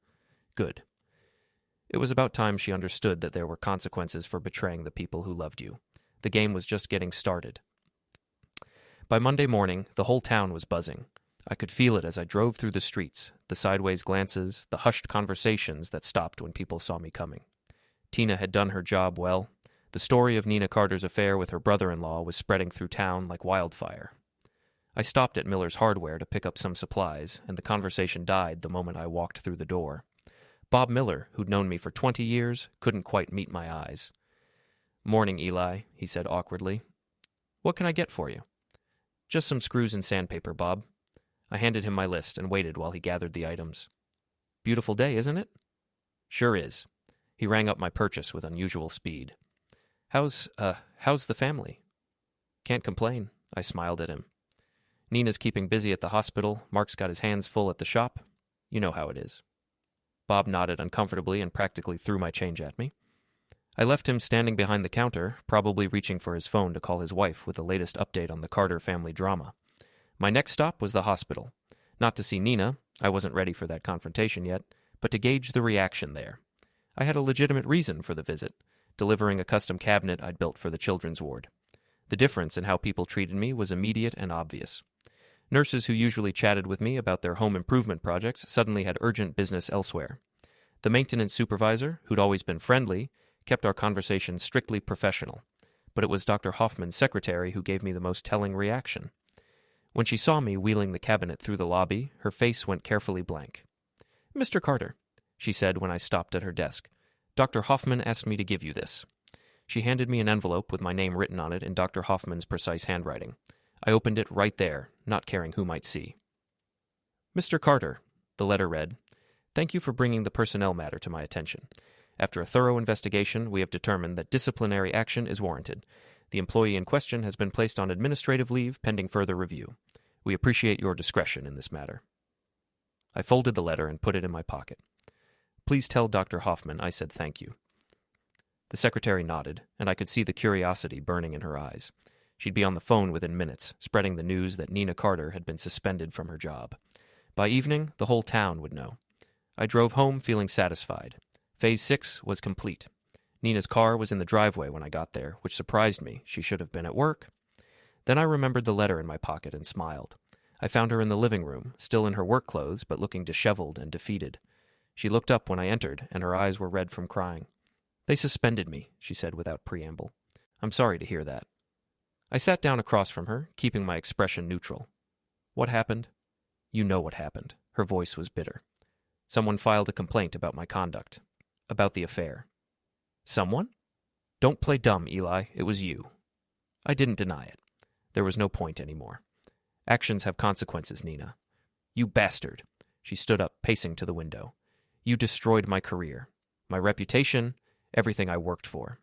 Good. It was about time she understood that there were consequences for betraying the people who loved you. The game was just getting started. By Monday morning, the whole town was buzzing. I could feel it as I drove through the streets, the sideways glances, the hushed conversations that stopped when people saw me coming. Tina had done her job well. The story of Nina Carter's affair with her brother-in-law was spreading through town like wildfire. I stopped at Miller's Hardware to pick up some supplies, and the conversation died the moment I walked through the door. Bob Miller, who'd known me for 20 years, couldn't quite meet my eyes. Morning, Eli, he said awkwardly. What can I get for you? Just some screws and sandpaper, Bob. I handed him my list and waited while he gathered the items. Beautiful day, isn't it? Sure is. He rang up my purchase with unusual speed. How's the family? Can't complain, I smiled at him. Nina's keeping busy at the hospital. Mark's got his hands full at the shop. You know how it is. Bob nodded uncomfortably and practically threw my change at me. I left him standing behind the counter, probably reaching for his phone to call his wife with the latest update on the Carter family drama. My next stop was the hospital. Not to see Nina, I wasn't ready for that confrontation yet, but to gauge the reaction there. I had a legitimate reason for the visit, delivering a custom cabinet I'd built for the children's ward. The difference in how people treated me was immediate and obvious. Nurses who usually chatted with me about their home improvement projects suddenly had urgent business elsewhere. The maintenance supervisor, who'd always been friendly, kept our conversation strictly professional. but it was Dr. Hoffman's secretary who gave me the most telling reaction. When she saw me wheeling the cabinet through the lobby, her face went carefully blank. "Mr. Carter," she said when I stopped at her desk, "Dr. Hoffman asked me to give you this." She handed me an envelope with my name written on it in Dr. Hoffman's precise handwriting. I opened it right there, not caring who might see. "Mr. Carter," the letter read, "thank you for bringing the personnel matter to my attention. After a thorough investigation, we have determined that disciplinary action is warranted. The employee in question has been placed on administrative leave pending further review. We appreciate your discretion in this matter." I folded the letter and put it in my pocket. "Please tell Dr. Hoffman I said thank you." The secretary nodded, and I could see the curiosity burning in her eyes. She'd be on the phone within minutes, spreading the news that Nina Carter had been suspended from her job. By evening, the whole town would know. I drove home feeling satisfied. Phase 6 was complete. Nina's car was in the driveway when I got there, which surprised me. She should have been at work. Then I remembered the letter in my pocket and smiled. I found her in the living room, still in her work clothes, but looking disheveled and defeated. She looked up when I entered, and her eyes were red from crying. "They suspended me," she said without preamble. "I'm sorry to hear that." I sat down across from her, keeping my expression neutral. "What happened?" "You know what happened." Her voice was bitter. "Someone filed a complaint about my conduct. About the affair." "Someone?" "Don't play dumb, Eli. It was you." I didn't deny it. There was no point anymore. Actions have consequences, Nina. "You bastard." She stood up, pacing to the window. "You destroyed my career, my reputation, everything I worked for."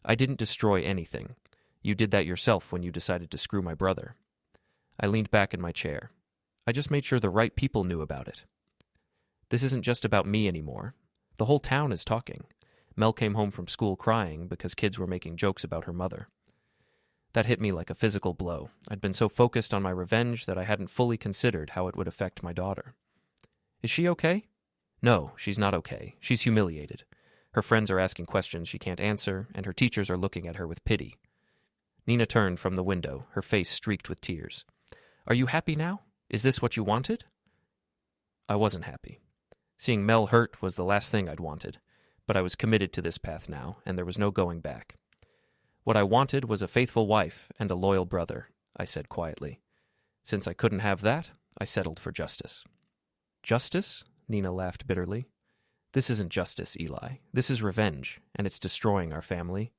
"I didn't destroy anything. You did that yourself when you decided to screw my brother." I leaned back in my chair. "I just made sure the right people knew about it. This isn't just about me anymore. The whole town is talking. Mel came home from school crying because kids were making jokes about her mother." That hit me like a physical blow. I'd been so focused on my revenge that I hadn't fully considered how it would affect my daughter. "Is she okay?" "No, she's not okay. She's humiliated. Her friends are asking questions she can't answer, and her teachers are looking at her with pity." Nina turned from the window, her face streaked with tears. "Are you happy now? Is this what you wanted?" I wasn't happy. Seeing Mel hurt was the last thing I'd wanted, but I was committed to this path now, and there was no going back. "What I wanted was a faithful wife and a loyal brother," I said quietly. "Since I couldn't have that, I settled for justice." "Justice?" Nina laughed bitterly. "This isn't justice, Eli. This is revenge, and it's destroying our family.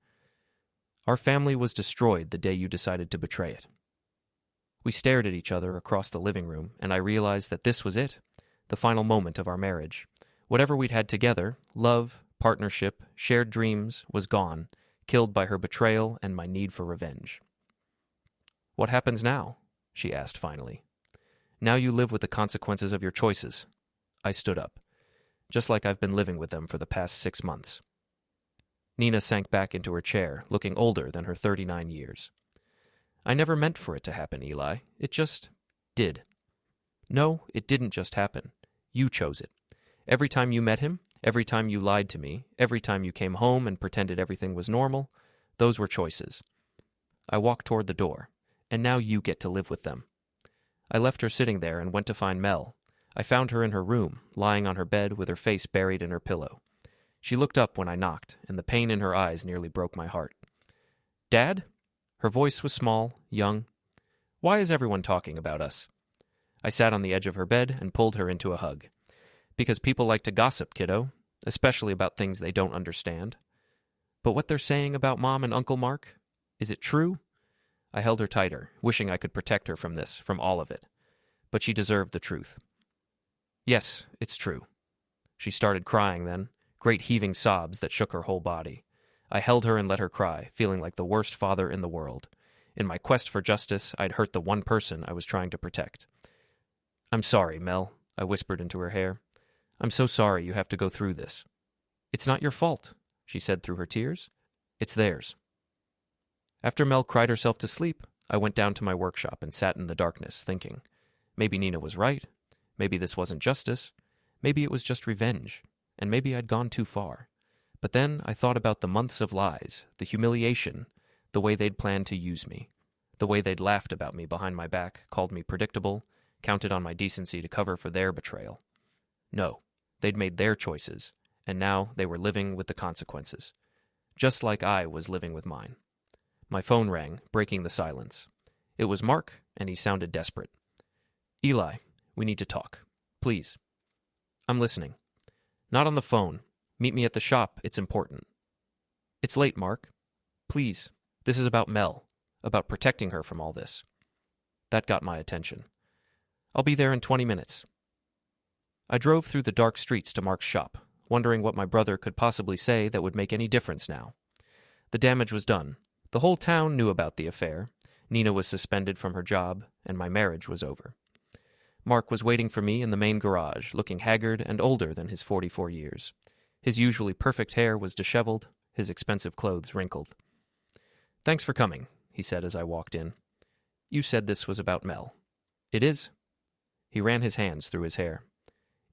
Our family was destroyed the day you decided to betray it." We stared at each other across the living room, and I realized that this was it, the final moment of our marriage. Whatever we'd had together, love, partnership, shared dreams, was gone, killed by her betrayal and my need for revenge. "What happens now?" she asked finally. "Now you live with the consequences of your choices." I stood up. "Just like I've been living with them for the past 6 months." Nina sank back into her chair, looking older than her 39 years. "I never meant for it to happen, Eli. It just did." "No, it didn't just happen. You chose it. Every time you met him, every time you lied to me, every time you came home and pretended everything was normal, those were choices." I walked toward the door. "And now you get to live with them." I left her sitting there and went to find Mel. I found her in her room, lying on her bed with her face buried in her pillow. She looked up when I knocked, and the pain in her eyes nearly broke my heart. "Dad?" Her voice was small, young. "Why is everyone talking about us?" I sat on the edge of her bed and pulled her into a hug. "Because people like to gossip, kiddo, especially about things they don't understand." "But what they're saying about Mom and Uncle Mark, is it true?" I held her tighter, wishing I could protect her from this, from all of it. But she deserved the truth. "Yes, it's true." She started crying then, great heaving sobs that shook her whole body. I held her and let her cry, feeling like the worst father in the world. In my quest for justice, I'd hurt the one person I was trying to protect. "I'm sorry, Mel," I whispered into her hair. "I'm so sorry you have to go through this." "It's not your fault," she said through her tears. "It's theirs." After Mel cried herself to sleep, I went down to my workshop and sat in the darkness, thinking, maybe Nina was right. Maybe this wasn't justice. Maybe it was just revenge. And maybe I'd gone too far. But then I thought about the months of lies, the humiliation, the way they'd planned to use me, the way they'd laughed about me behind my back, called me predictable, counted on my decency to cover for their betrayal. No, they'd made their choices, and now they were living with the consequences, just like I was living with mine. My phone rang, breaking the silence. It was Mark, and he sounded desperate. "Eli, we need to talk. Please." "I'm listening." "Not on the phone. Meet me at the shop. It's important." "It's late, Mark. Please. This is about Mel. About protecting her from all this." That got my attention. "I'll be there in 20 minutes. I drove through the dark streets to Mark's shop, wondering what my brother could possibly say that would make any difference now. The damage was done. The whole town knew about the affair. Nina was suspended from her job, and my marriage was over. Mark was waiting for me in the main garage, looking haggard and older than his 44 years. His usually perfect hair was disheveled, his expensive clothes wrinkled. "Thanks for coming," he said as I walked in. "You said this was about Mel." "It is." He ran his hands through his hair.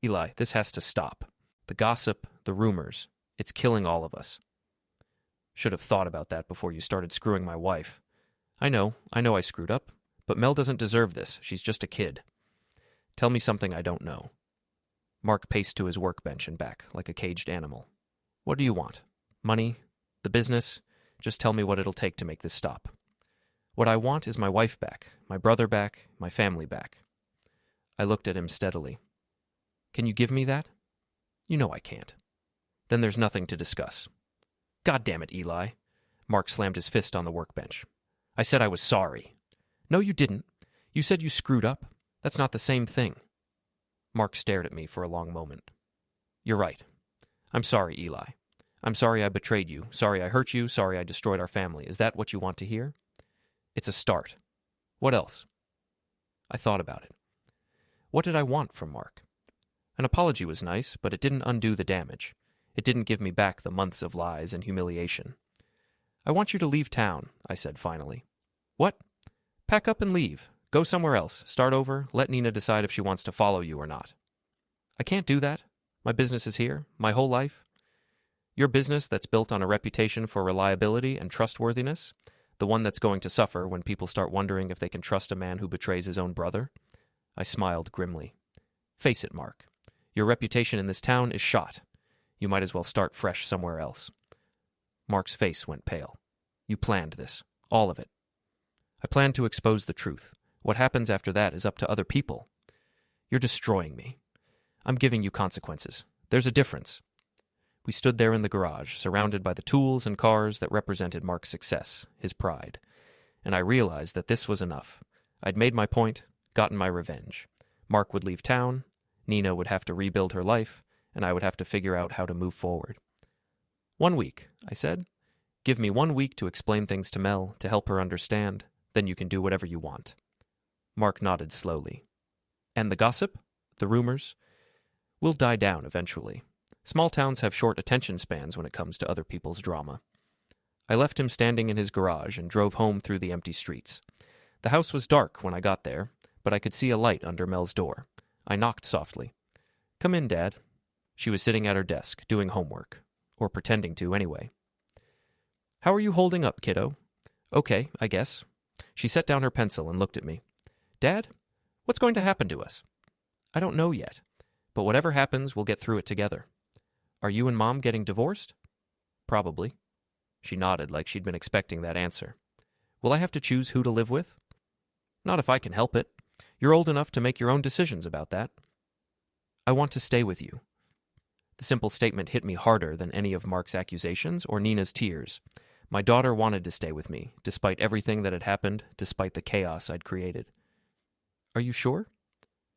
"Eli, this has to stop. The gossip, the rumors, it's killing all of us." "Should have thought about that before you started screwing my wife." I know I screwed up, but Mel doesn't deserve this. She's just a kid." "Tell me something I don't know." Mark paced to his workbench and back, like a caged animal. "What do you want? Money? The business? Just tell me what it'll take to make this stop." "What I want is my wife back, my brother back, my family back." I looked at him steadily. "Can you give me that?" "You know I can't." "Then there's nothing to discuss." "God damn it, Eli." Mark slammed his fist on the workbench. "I said I was sorry." "No, you didn't. You said you screwed up. That's not the same thing." Mark stared at me for a long moment. "You're right. I'm sorry, Eli. I'm sorry I betrayed you. Sorry I hurt you. Sorry I destroyed our family. Is that what you want to hear?" "It's a start. What else?" I thought about it. What did I want from Mark? An apology was nice, but it didn't undo the damage. It didn't give me back the months of lies and humiliation. "I want you to leave town," I said finally. "What?" "Pack up and leave. Go somewhere else. Start over. Let Nina decide if she wants to follow you or not." "I can't do that. My business is here. My whole life." "Your business that's built on a reputation for reliability and trustworthiness? The one that's going to suffer when people start wondering if they can trust a man who betrays his own brother?" I smiled grimly. "Face it, Mark. Your reputation in this town is shot. You might as well start fresh somewhere else." Mark's face went pale. "You planned this. All of it." "I planned to expose the truth. What happens after that is up to other people." "You're destroying me." "I'm giving you consequences. There's a difference." We stood there in the garage, surrounded by the tools and cars that represented Mark's success, his pride. And I realized that this was enough. I'd made my point, gotten my revenge. Mark would leave town, Nina would have to rebuild her life, and I would have to figure out how to move forward. 1 week, I said. "Give me 1 week to explain things to Mel, to help her understand. Then you can do whatever you want." Mark nodded slowly. "And the gossip? The rumors? Will die down eventually. Small towns have short attention spans when it comes to other people's drama." I left him standing in his garage and drove home through the empty streets. The house was dark when I got there, but I could see a light under Mel's door. I knocked softly. "Come in, Dad." She was sitting at her desk, doing homework. Or pretending to, anyway. "How are you holding up, kiddo?" "Okay, I guess." She set down her pencil and looked at me. "Dad, what's going to happen to us?" "I don't know yet. But whatever happens, we'll get through it together." "Are you and Mom getting divorced?" "Probably." She nodded like she'd been expecting that answer. "Will I have to choose who to live with?" "Not if I can help it. You're old enough to make your own decisions about that." "I want to stay with you." The simple statement hit me harder than any of Mark's accusations or Nina's tears. My daughter wanted to stay with me, despite everything that had happened, despite the chaos I'd created. "Are you sure?"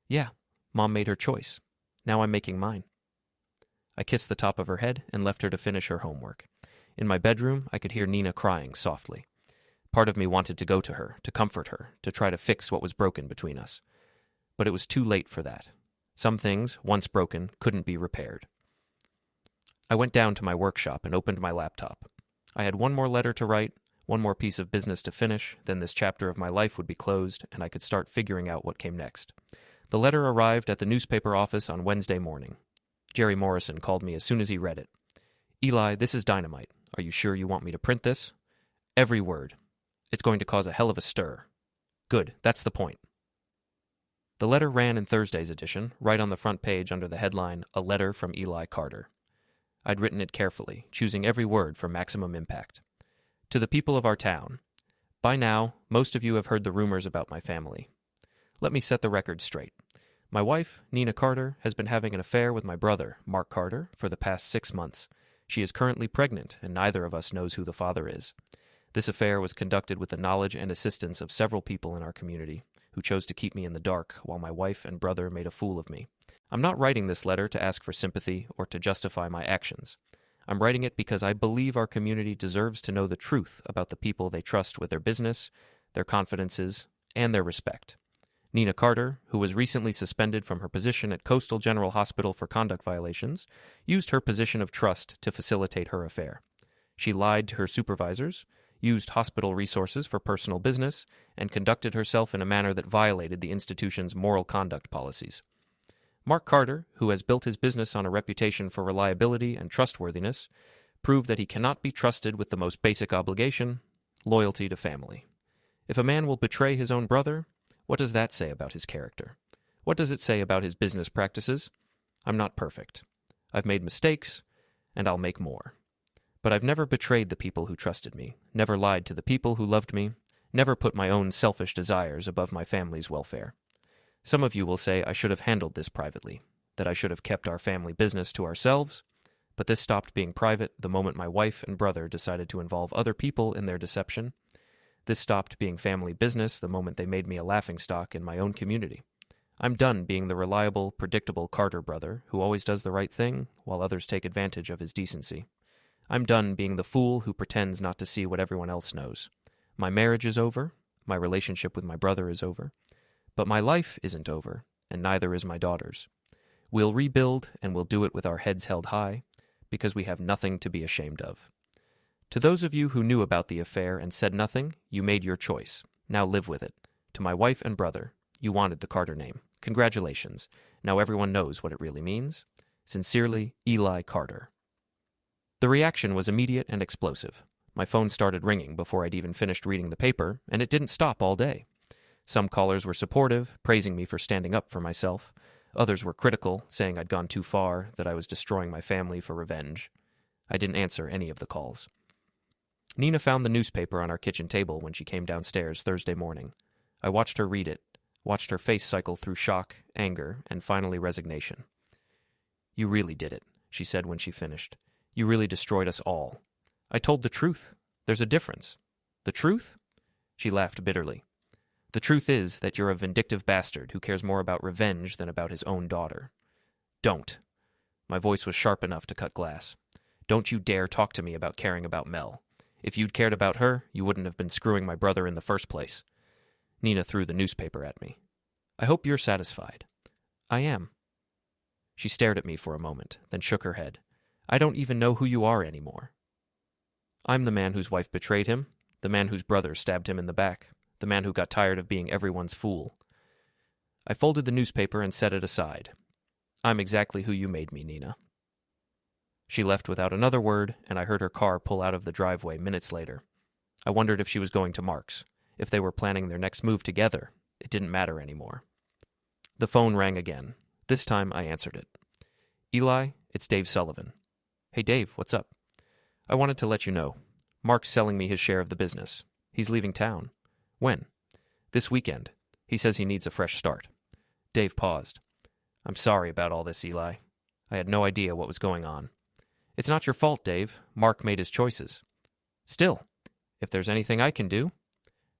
"Yeah. Mom made her choice. Now I'm making mine." I kissed the top of her head and left her to finish her homework. In my bedroom, I could hear Nina crying softly. Part of me wanted to go to her, to comfort her, to try to fix what was broken between us. But it was too late for that. Some things, once broken, couldn't be repaired. I went down to my workshop and opened my laptop. I had one more letter to write, one more piece of business to finish, then this chapter of my life would be closed, and I could start figuring out what came next. The letter arrived at the newspaper office on Wednesday morning. Jerry Morrison called me as soon as he read it. "Eli, this is dynamite. Are you sure you want me to print this?" "Every word. It's going to cause a hell of a stir." "Good, that's the point." The letter ran in Thursday's edition, right on the front page under the headline, "A Letter from Eli Carter." I'd written it carefully, choosing every word for maximum impact. "To the people of our town, By now, most of you have heard the rumors about my family. Let me set the record straight. My wife, Nina Carter, has been having an affair with my brother, Mark Carter, for the past 6 months. She is currently pregnant, and neither of us knows who the father is. This affair was conducted with the knowledge and assistance of several people in our community, who chose to keep me in the dark while my wife and brother made a fool of me. I'm not writing this letter to ask for sympathy or to justify my actions. I'm writing it because I believe our community deserves to know the truth about the people they trust with their business, their confidences, and their respect. Nina Carter, who was recently suspended from her position at Coastal General Hospital for conduct violations, used her position of trust to facilitate her affair. She lied to her supervisors, used hospital resources for personal business, and conducted herself in a manner that violated the institution's moral conduct policies. Mark Carter, who has built his business on a reputation for reliability and trustworthiness, proved that he cannot be trusted with the most basic obligation, loyalty to family. If a man will betray his own brother, what does that say about his character? What does it say about his business practices? I'm not perfect. I've made mistakes, and I'll make more. But I've never betrayed the people who trusted me, never lied to the people who loved me, never put my own selfish desires above my family's welfare. Some of you will say I should have handled this privately, that I should have kept our family business to ourselves, but this stopped being private the moment my wife and brother decided to involve other people in their deception. This stopped being family business the moment they made me a laughingstock in my own community. I'm done being the reliable, predictable Carter brother who always does the right thing while others take advantage of his decency. I'm done being the fool who pretends not to see what everyone else knows. My marriage is over, my relationship with my brother is over, but my life isn't over, and neither is my daughter's. We'll rebuild, and we'll do it with our heads held high, because we have nothing to be ashamed of. To those of you who knew about the affair and said nothing, you made your choice. Now live with it. To my wife and brother, you wanted the Carter name. Congratulations. Now everyone knows what it really means. Sincerely, Eli Carter. The reaction was immediate and explosive. My phone started ringing before I'd even finished reading the paper, and it didn't stop all day. Some callers were supportive, praising me for standing up for myself. Others were critical, saying I'd gone too far, that I was destroying my family for revenge. I didn't answer any of the calls. Nina found the newspaper on our kitchen table when she came downstairs Thursday morning. I watched her read it, watched her face cycle through shock, anger, and finally resignation. "You really did it," she said when she finished. "You really destroyed us all." I told the truth. There's a difference. The truth? She laughed bitterly. The truth is that you're a vindictive bastard who cares more about revenge than about his own daughter. Don't. My voice was sharp enough to cut glass. Don't you dare talk to me about caring about Mel. If you'd cared about her, you wouldn't have been screwing my brother in the first place. Nina threw the newspaper at me. I hope you're satisfied. I am. She stared at me for a moment, then shook her head. I don't even know who you are anymore. I'm the man whose wife betrayed him, the man whose brother stabbed him in the back, the man who got tired of being everyone's fool. I folded the newspaper and set it aside. I'm exactly who you made me, Nina. She left without another word, and I heard her car pull out of the driveway minutes later. I wondered if she was going to Mark's, if they were planning their next move together. It didn't matter anymore. The phone rang again. This time I answered it. Eli, it's Dave Sullivan. Hey Dave, what's up? I wanted to let you know. Mark's selling me his share of the business. He's leaving town. When? This weekend. He says he needs a fresh start. Dave paused. I'm sorry about all this, Eli. I had no idea what was going on. It's not your fault, Dave. Mark made his choices. Still, if there's anything I can do,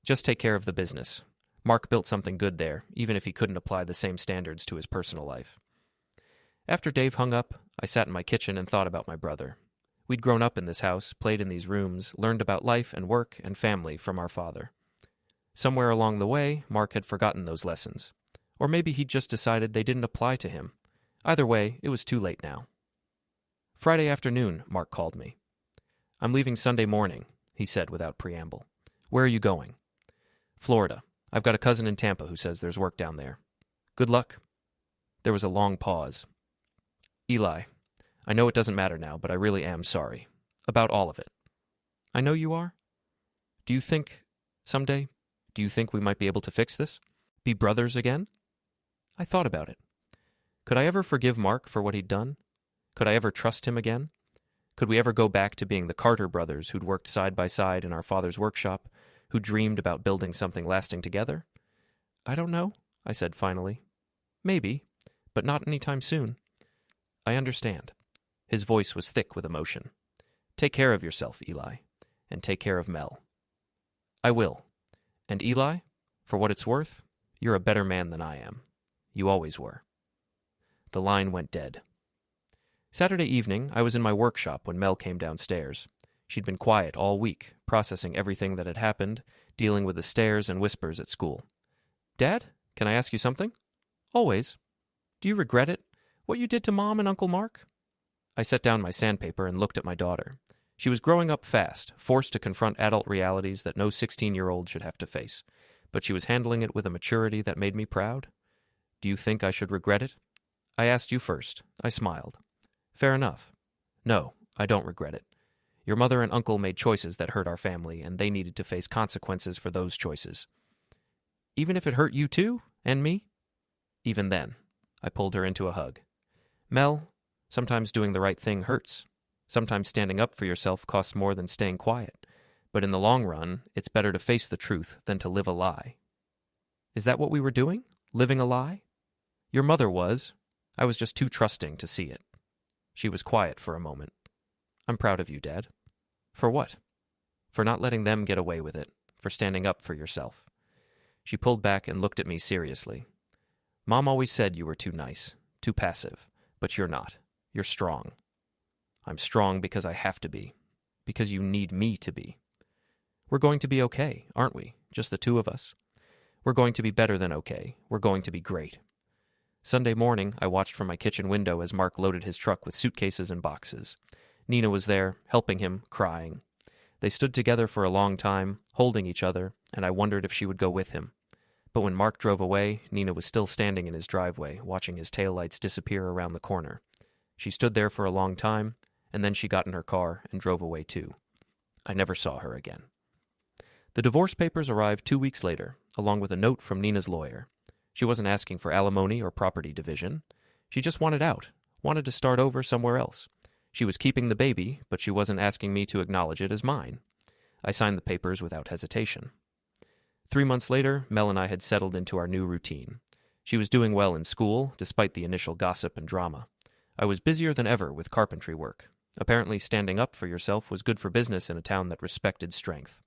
just take care of the business. Mark built something good there, even if he couldn't apply the same standards to his personal life. After Dave hung up, I sat in my kitchen and thought about my brother. We'd grown up in this house, played in these rooms, learned about life and work and family from our father. Somewhere along the way, Mark had forgotten those lessons. Or maybe he'd just decided they didn't apply to him. Either way, it was too late now. Friday afternoon, Mark called me. I'm leaving Sunday morning, he said without preamble. Where are you going? Florida. I've got a cousin in Tampa who says there's work down there. Good luck. There was a long pause. Eli, I know it doesn't matter now, but I really am sorry. About all of it. I know you are. Do you think, someday, do you think we might be able to fix this? Be brothers again? I thought about it. Could I ever forgive Mark for what he'd done? Could I ever trust him again? Could we ever go back to being the Carter brothers who'd worked side by side in our father's workshop, who dreamed about building something lasting together? I don't know, I said finally. Maybe, but not any time soon. I understand. His voice was thick with emotion. Take care of yourself, Eli, and take care of Mel. I will. And Eli, for what it's worth, you're a better man than I am. You always were. The line went dead. Saturday evening, I was in my workshop when Mel came downstairs. She'd been quiet all week, processing everything that had happened, dealing with the stares and whispers at school. Dad, can I ask you something? Always. Do you regret it? What you did to Mom and Uncle Mark? I set down my sandpaper and looked at my daughter. She was growing up fast, forced to confront adult realities that no 16-year-old should have to face. But she was handling it with a maturity that made me proud. Do you think I should regret it? I asked you first. I smiled. Fair enough. No, I don't regret it. Your mother and uncle made choices that hurt our family, and they needed to face consequences for those choices. Even if it hurt you too, and me? Even then. I pulled her into a hug. Mel, sometimes doing the right thing hurts. Sometimes standing up for yourself costs more than staying quiet. But in the long run, it's better to face the truth than to live a lie. Is that what we were doing? Living a lie? Your mother was. I was just too trusting to see it. She was quiet for a moment. I'm proud of you, Dad. For what? For not letting them get away with it. For standing up for yourself. She pulled back and looked at me seriously. Mom always said you were too nice, too passive. But you're not. You're strong. I'm strong because I have to be. Because you need me to be. We're going to be okay, aren't we? Just the two of us. We're going to be better than okay. We're going to be great. Sunday morning, I watched from my kitchen window as Mark loaded his truck with suitcases and boxes. Nina was there, helping him, crying. They stood together for a long time, holding each other, and I wondered if she would go with him. But when Mark drove away, Nina was still standing in his driveway, watching his taillights disappear around the corner. She stood there for a long time, and then she got in her car and drove away too. I never saw her again. The divorce papers arrived 2 weeks later, along with a note from Nina's lawyer. She wasn't asking for alimony or property division. She just wanted out, wanted to start over somewhere else. She was keeping the baby, but she wasn't asking me to acknowledge it as mine. I signed the papers without hesitation. 3 months later, Mel and I had settled into our new routine. She was doing well in school, despite the initial gossip and drama. I was busier than ever with carpentry work. Apparently, standing up for yourself was good for business in a town that respected strength.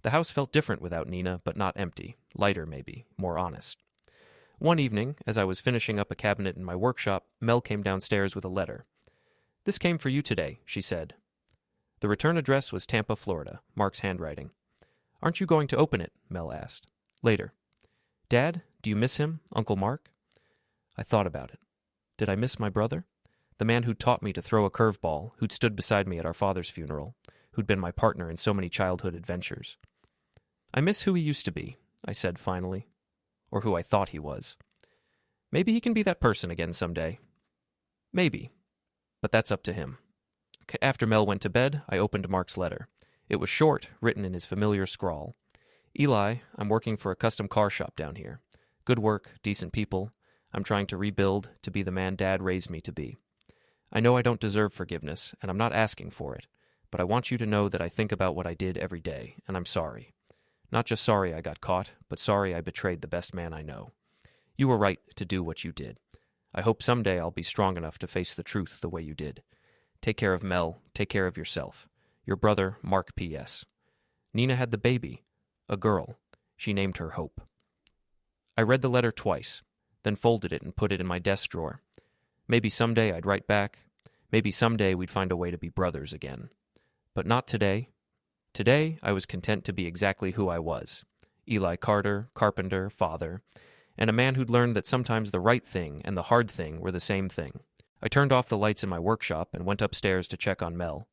The house felt different without Nina, but not empty. Lighter, maybe. More honest. One evening, as I was finishing up a cabinet in my workshop, Mel came downstairs with a letter. This came for you today, she said. The return address was Tampa, Florida, Mark's handwriting. Aren't you going to open it? Mel asked. Later. Dad, do you miss him, Uncle Mark? I thought about it. Did I miss my brother? The man who'd taught me to throw a curveball, who'd stood beside me at our father's funeral, who'd been my partner in so many childhood adventures. I miss who he used to be, I said finally. Or who I thought he was. Maybe he can be that person again someday. Maybe. But that's up to him. After Mel went to bed, I opened Mark's letter. It was short, written in his familiar scrawl. Eli, I'm working for a custom car shop down here. Good work, decent people. I'm trying to rebuild, to be the man Dad raised me to be. I know I don't deserve forgiveness, and I'm not asking for it, but I want you to know that I think about what I did every day, and I'm sorry. Not just sorry I got caught, but sorry I betrayed the best man I know. You were right to do what you did. I hope someday I'll be strong enough to face the truth the way you did. Take care of Mel. Take care of yourself. Your brother, Mark P.S. Nina had the baby. A girl. She named her Hope. I read the letter twice, then folded it and put it in my desk drawer. Maybe someday I'd write back. Maybe someday we'd find a way to be brothers again. But not today. Today, I was content to be exactly who I was. Eli Carter, carpenter, father, and a man who'd learned that sometimes the right thing and the hard thing were the same thing. I turned off the lights in my workshop and went upstairs to check on Mel.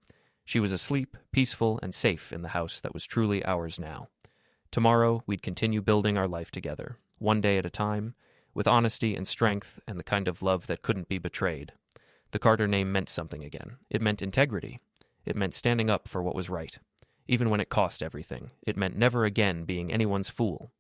She was asleep, peaceful, and safe in the house that was truly ours now. Tomorrow, we'd continue building our life together, one day at a time, with honesty and strength and the kind of love that couldn't be betrayed. The Carter name meant something again. It meant integrity. It meant standing up for what was right. Even when it cost everything, it meant never again being anyone's fool.